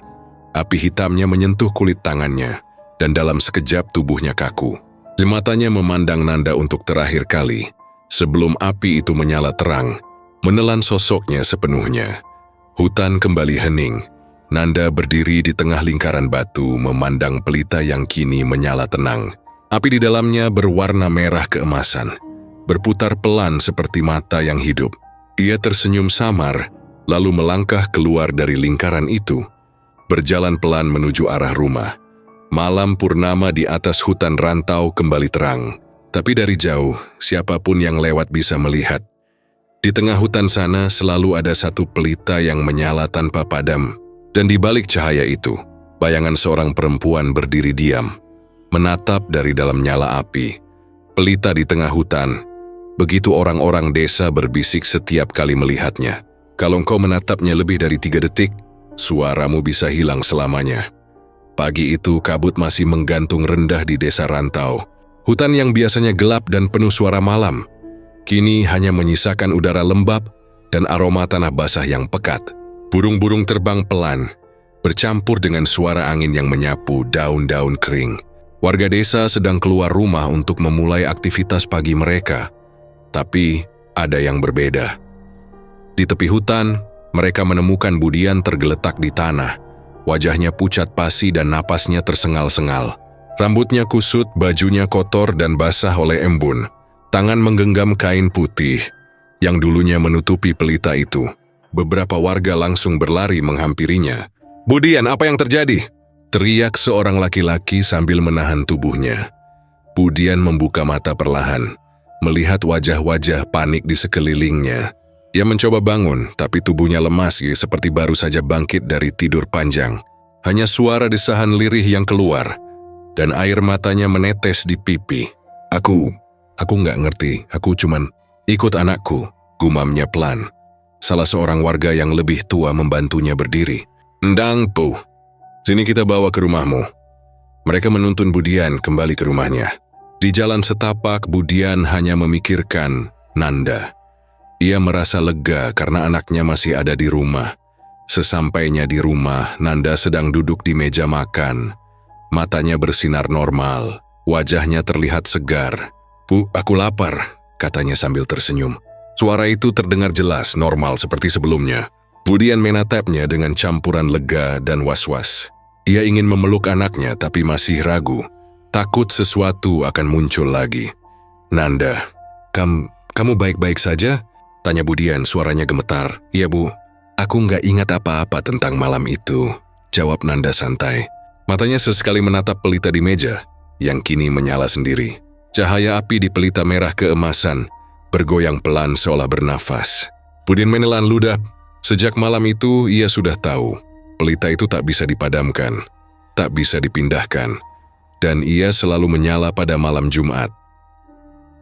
Api hitamnya menyentuh kulit tangannya, dan dalam sekejap tubuhnya kaku. Matanya memandang Nanda untuk terakhir kali, sebelum api itu menyala terang, menelan sosoknya sepenuhnya. Hutan kembali hening. Nanda berdiri di tengah lingkaran batu, memandang pelita yang kini menyala tenang. Api di dalamnya berwarna merah keemasan, berputar pelan seperti mata yang hidup. Ia tersenyum samar, lalu melangkah keluar dari lingkaran itu, berjalan pelan menuju arah rumah. Malam purnama di atas hutan rantau kembali terang, tapi dari jauh, siapapun yang lewat bisa melihat. Di tengah hutan sana selalu ada satu pelita yang menyala tanpa padam, dan di balik cahaya itu, bayangan seorang perempuan berdiri diam, menatap dari dalam nyala api. Pelita di tengah hutan, begitu orang-orang desa berbisik setiap kali melihatnya. Kalau engkau menatapnya lebih dari 3 detik, suaramu bisa hilang selamanya. Pagi itu kabut masih menggantung rendah di desa rantau. Hutan yang biasanya gelap dan penuh suara malam, kini hanya menyisakan udara lembab dan aroma tanah basah yang pekat. Burung-burung terbang pelan, bercampur dengan suara angin yang menyapu daun-daun kering. Warga desa sedang keluar rumah untuk memulai aktivitas pagi mereka. Tapi ada yang berbeda. Di tepi hutan, mereka menemukan Budian tergeletak di tanah. Wajahnya pucat pasi dan napasnya tersengal-sengal. Rambutnya kusut, bajunya kotor dan basah oleh embun. Tangan menggenggam kain putih yang dulunya menutupi pelita itu. Beberapa warga langsung berlari menghampirinya. "Budian, apa yang terjadi?" teriak seorang laki-laki sambil menahan tubuhnya. Budian membuka mata perlahan, melihat wajah-wajah panik di sekelilingnya. Ia mencoba bangun, tapi tubuhnya lemas seperti baru saja bangkit dari tidur panjang. Hanya suara desahan lirih yang keluar, dan air matanya menetes di pipi. Aku nggak ngerti, aku cuman ikut anakku," gumamnya pelan. Salah seorang warga yang lebih tua membantunya berdiri. "Endang, Pu, sini kita bawa ke rumahmu." Mereka menuntun Budian kembali ke rumahnya. Di jalan setapak, Budian hanya memikirkan Nanda. Ia merasa lega karena anaknya masih ada di rumah. Sesampainya di rumah, Nanda sedang duduk di meja makan. Matanya bersinar normal, wajahnya terlihat segar. "Bu, aku lapar," katanya sambil tersenyum. Suara itu terdengar jelas, normal seperti sebelumnya. Budian menatapnya dengan campuran lega dan was-was. Ia ingin memeluk anaknya tapi masih ragu, takut sesuatu akan muncul lagi. "Nanda, kamu baik-baik saja?" tanya Budian, suaranya gemetar. "Iya, Bu, aku nggak ingat apa-apa tentang malam itu," jawab Nanda santai. Matanya sesekali menatap pelita di meja, yang kini menyala sendiri. Cahaya api di pelita merah keemasan bergoyang pelan seolah bernafas. Budian menelan ludah. Sejak malam itu ia sudah tahu, pelita itu tak bisa dipadamkan, tak bisa dipindahkan, dan ia selalu menyala pada malam Jumat.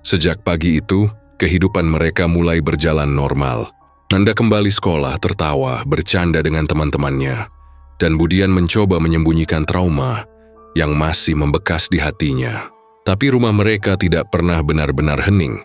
Sejak pagi itu, kehidupan mereka mulai berjalan normal. Nanda kembali sekolah, tertawa, bercanda dengan teman-temannya, dan Budian mencoba menyembunyikan trauma yang masih membekas di hatinya. Tapi rumah mereka tidak pernah benar-benar hening.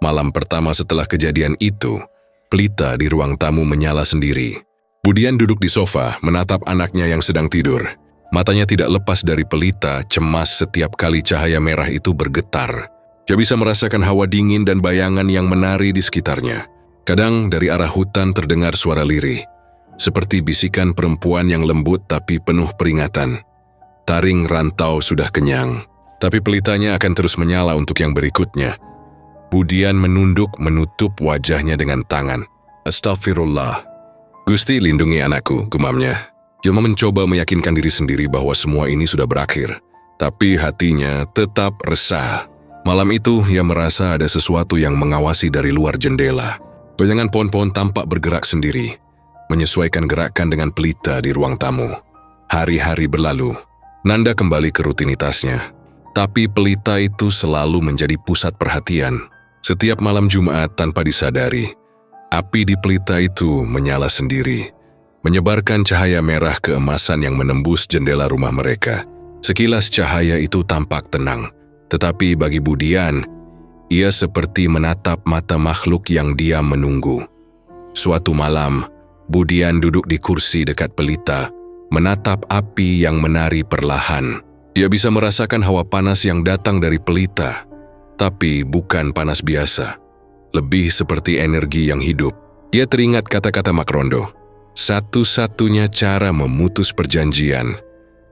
Malam pertama setelah kejadian itu, pelita di ruang tamu menyala sendiri. Budian duduk di sofa, menatap anaknya yang sedang tidur. Matanya tidak lepas dari pelita, cemas setiap kali cahaya merah itu bergetar. Dia bisa merasakan hawa dingin dan bayangan yang menari di sekitarnya. Kadang dari arah hutan terdengar suara lirih, seperti bisikan perempuan yang lembut tapi penuh peringatan. Taring rantau sudah kenyang, tapi pelitanya akan terus menyala untuk yang berikutnya. Budian menunduk menutup wajahnya dengan tangan. "Astagfirullah. Gusti, lindungi anakku," gumamnya. Dia mencoba meyakinkan diri sendiri bahwa semua ini sudah berakhir. Tapi hatinya tetap resah. Malam itu ia merasa ada sesuatu yang mengawasi dari luar jendela. Bayangan pohon-pohon tampak bergerak sendiri, menyesuaikan gerakan dengan pelita di ruang tamu. Hari-hari berlalu. Nanda kembali ke rutinitasnya. Tapi pelita itu selalu menjadi pusat perhatian. Setiap malam Jumat tanpa disadari, api di pelita itu menyala sendiri, menyebarkan cahaya merah keemasan yang menembus jendela rumah mereka. Sekilas cahaya itu tampak tenang, tetapi bagi Budian, ia seperti menatap mata makhluk yang diam menunggu. Suatu malam, Budian duduk di kursi dekat pelita, menatap api yang menari perlahan. Dia bisa merasakan hawa panas yang datang dari pelita, tapi bukan panas biasa. Lebih seperti energi yang hidup. Dia teringat kata-kata Mak Rondo. Satu-satunya cara memutus perjanjian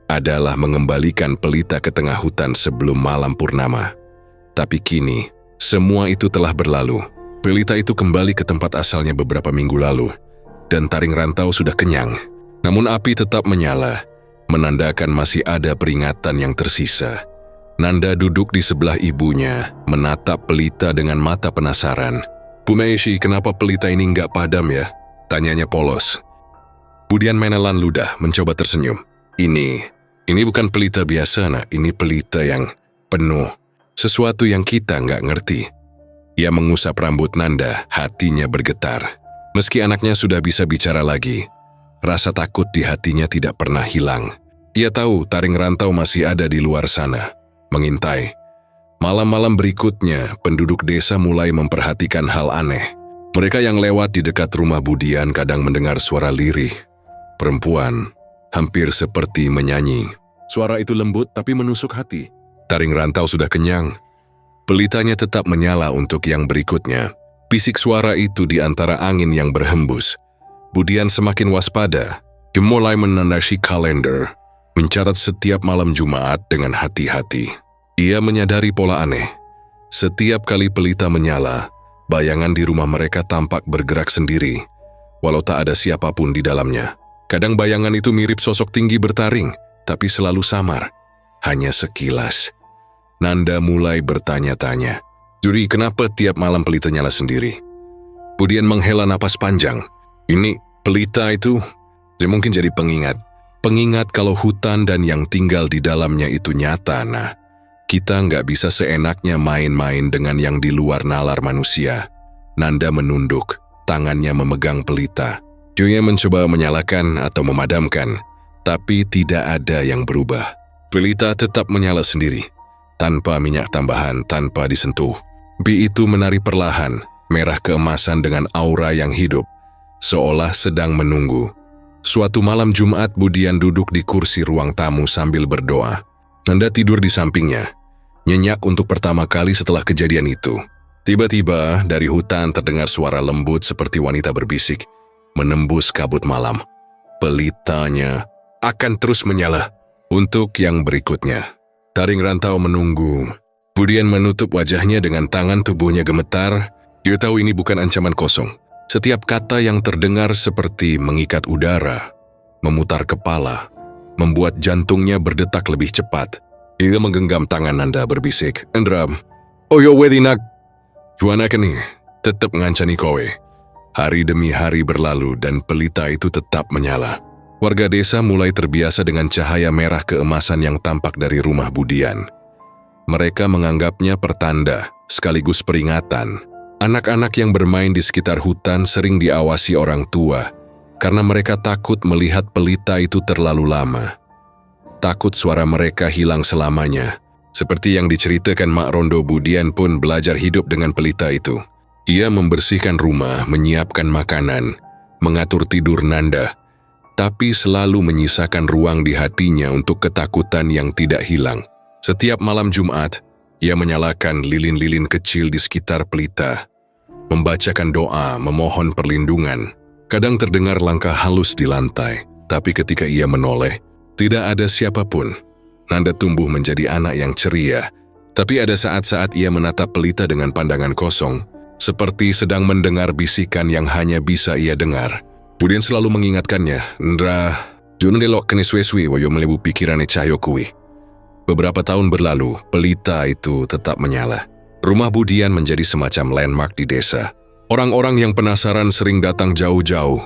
adalah mengembalikan pelita ke tengah hutan sebelum malam purnama. Tapi kini, semua itu telah berlalu. Pelita itu kembali ke tempat asalnya beberapa minggu lalu, dan taring rantau sudah kenyang. Namun api tetap menyala, menandakan masih ada peringatan yang tersisa. Nanda duduk di sebelah ibunya, menatap pelita dengan mata penasaran. Bu Meishi, kenapa pelita ini nggak padam ya? Tanyanya polos. Budian menelan ludah, mencoba tersenyum. Ini bukan pelita biasa, nak. Ini pelita yang penuh. Sesuatu yang kita nggak ngerti. Ia mengusap rambut Nanda, hatinya bergetar. Meski anaknya sudah bisa bicara lagi, rasa takut di hatinya tidak pernah hilang. Ia tahu taring rantau masih ada di luar sana, mengintai. Malam-malam berikutnya, penduduk desa mulai memperhatikan hal aneh. Mereka yang lewat di dekat rumah Budian kadang mendengar suara lirih. Perempuan, hampir seperti menyanyi. Suara itu lembut tapi menusuk hati. Taring rantau sudah kenyang. Pelitanya tetap menyala untuk yang berikutnya. Bisik suara itu di antara angin yang berhembus. Budian semakin waspada. Dia mulai menandasi kalender, mencatat setiap malam Jumat dengan hati-hati. Ia menyadari pola aneh. Setiap kali pelita menyala, bayangan di rumah mereka tampak bergerak sendiri, walau tak ada siapapun di dalamnya. Kadang bayangan itu mirip sosok tinggi bertaring, tapi selalu samar. Hanya sekilas. Nanda mulai bertanya-tanya. Juri, kenapa tiap malam pelita nyala sendiri? Budian menghela napas panjang. Ini pelita itu, mungkin jadi pengingat. Pengingat kalau hutan dan yang tinggal di dalamnya itu nyata, nah. Kita nggak bisa seenaknya main-main dengan yang di luar nalar manusia. Nanda menunduk, tangannya memegang pelita. Julia mencoba menyalakan atau memadamkan, tapi tidak ada yang berubah. Pelita tetap menyala sendiri, tanpa minyak tambahan, tanpa disentuh. Api itu menari perlahan, merah keemasan dengan aura yang hidup, seolah sedang menunggu. Suatu malam Jumat, Budian duduk di kursi ruang tamu sambil berdoa. Nanda tidur di sampingnya, nyenyak untuk pertama kali setelah kejadian itu. Tiba-tiba, dari hutan terdengar suara lembut seperti wanita berbisik, menembus kabut malam. Pelitanya akan terus menyala. Untuk yang berikutnya, taring rantau menunggu. Budian menutup wajahnya dengan tangan, tubuhnya gemetar. Dia tahu ini bukan ancaman kosong. Setiap kata yang terdengar seperti mengikat udara, memutar kepala, membuat jantungnya berdetak lebih cepat. Ia menggenggam tangan Nanda berbisik, Endram, oyo wedinak, juana keni, tetap ngancani kowe. Hari demi hari berlalu dan pelita itu tetap menyala. Warga desa mulai terbiasa dengan cahaya merah keemasan yang tampak dari rumah Budian. Mereka menganggapnya pertanda, sekaligus peringatan. Anak-anak yang bermain di sekitar hutan sering diawasi orang tua, karena mereka takut melihat pelita itu terlalu lama. Takut suara mereka hilang selamanya. Seperti yang diceritakan Mak Rondo, Budian pun belajar hidup dengan pelita itu. Ia membersihkan rumah, menyiapkan makanan, mengatur tidur Nanda, tapi selalu menyisakan ruang di hatinya untuk ketakutan yang tidak hilang. Setiap malam Jumat, ia menyalakan lilin-lilin kecil di sekitar pelita, membacakan doa, memohon perlindungan. Kadang terdengar langkah halus di lantai, tapi ketika ia menoleh, tidak ada siapapun. Nanda tumbuh menjadi anak yang ceria, tapi ada saat-saat ia menatap pelita dengan pandangan kosong, seperti sedang mendengar bisikan yang hanya bisa ia dengar. Budian selalu mengingatkannya, Ndra, jangan delok kene suwe-suwe wayo melebu pikirane cahyo kuwi. Beberapa tahun berlalu, pelita itu tetap menyala. Rumah Budian menjadi semacam landmark di desa. Orang-orang yang penasaran sering datang jauh-jauh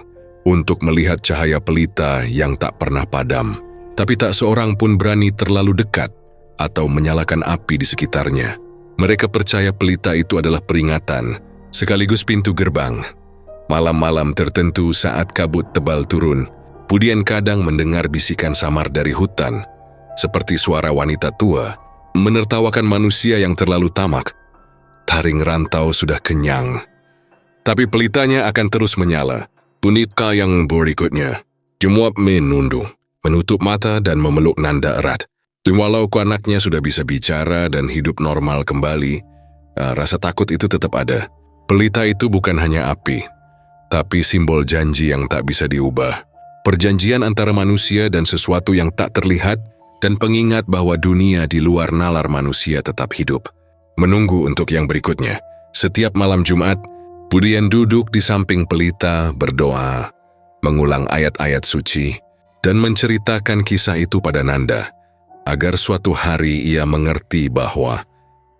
untuk melihat cahaya pelita yang tak pernah padam. Tapi tak seorang pun berani terlalu dekat atau menyalakan api di sekitarnya. Mereka percaya pelita itu adalah peringatan, sekaligus pintu gerbang. Malam-malam tertentu saat kabut tebal turun, Budian kadang mendengar bisikan samar dari hutan, seperti suara wanita tua, menertawakan manusia yang terlalu tamak. Taring rantau sudah kenyang, tapi pelitanya akan terus menyala. Punitka yang berikutnya, Jumuap menunduk, menutup mata dan memeluk Nanda erat. Walau anaknya sudah bisa bicara dan hidup normal kembali, rasa takut itu tetap ada. Pelita itu bukan hanya api, tapi simbol janji yang tak bisa diubah. Perjanjian antara manusia dan sesuatu yang tak terlihat, dan pengingat bahwa dunia di luar nalar manusia tetap hidup. Menunggu untuk yang berikutnya. Setiap malam Jumat, Budian duduk di samping pelita, berdoa, mengulang ayat-ayat suci, dan menceritakan kisah itu pada Nanda, agar suatu hari ia mengerti bahwa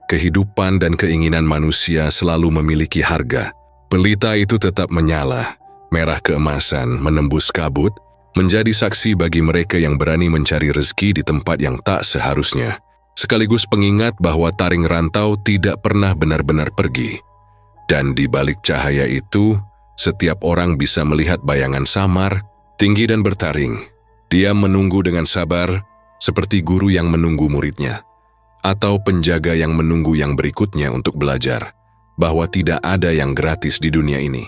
kehidupan dan keinginan manusia selalu memiliki harga. Pelita itu tetap menyala, merah keemasan menembus kabut, menjadi saksi bagi mereka yang berani mencari rezeki di tempat yang tak seharusnya. Sekaligus pengingat bahwa taring rantau tidak pernah benar-benar pergi. Dan di balik cahaya itu, setiap orang bisa melihat bayangan samar, tinggi dan bertaring. Dia menunggu dengan sabar, seperti guru yang menunggu muridnya, atau penjaga yang menunggu yang berikutnya untuk belajar, bahwa tidak ada yang gratis di dunia ini.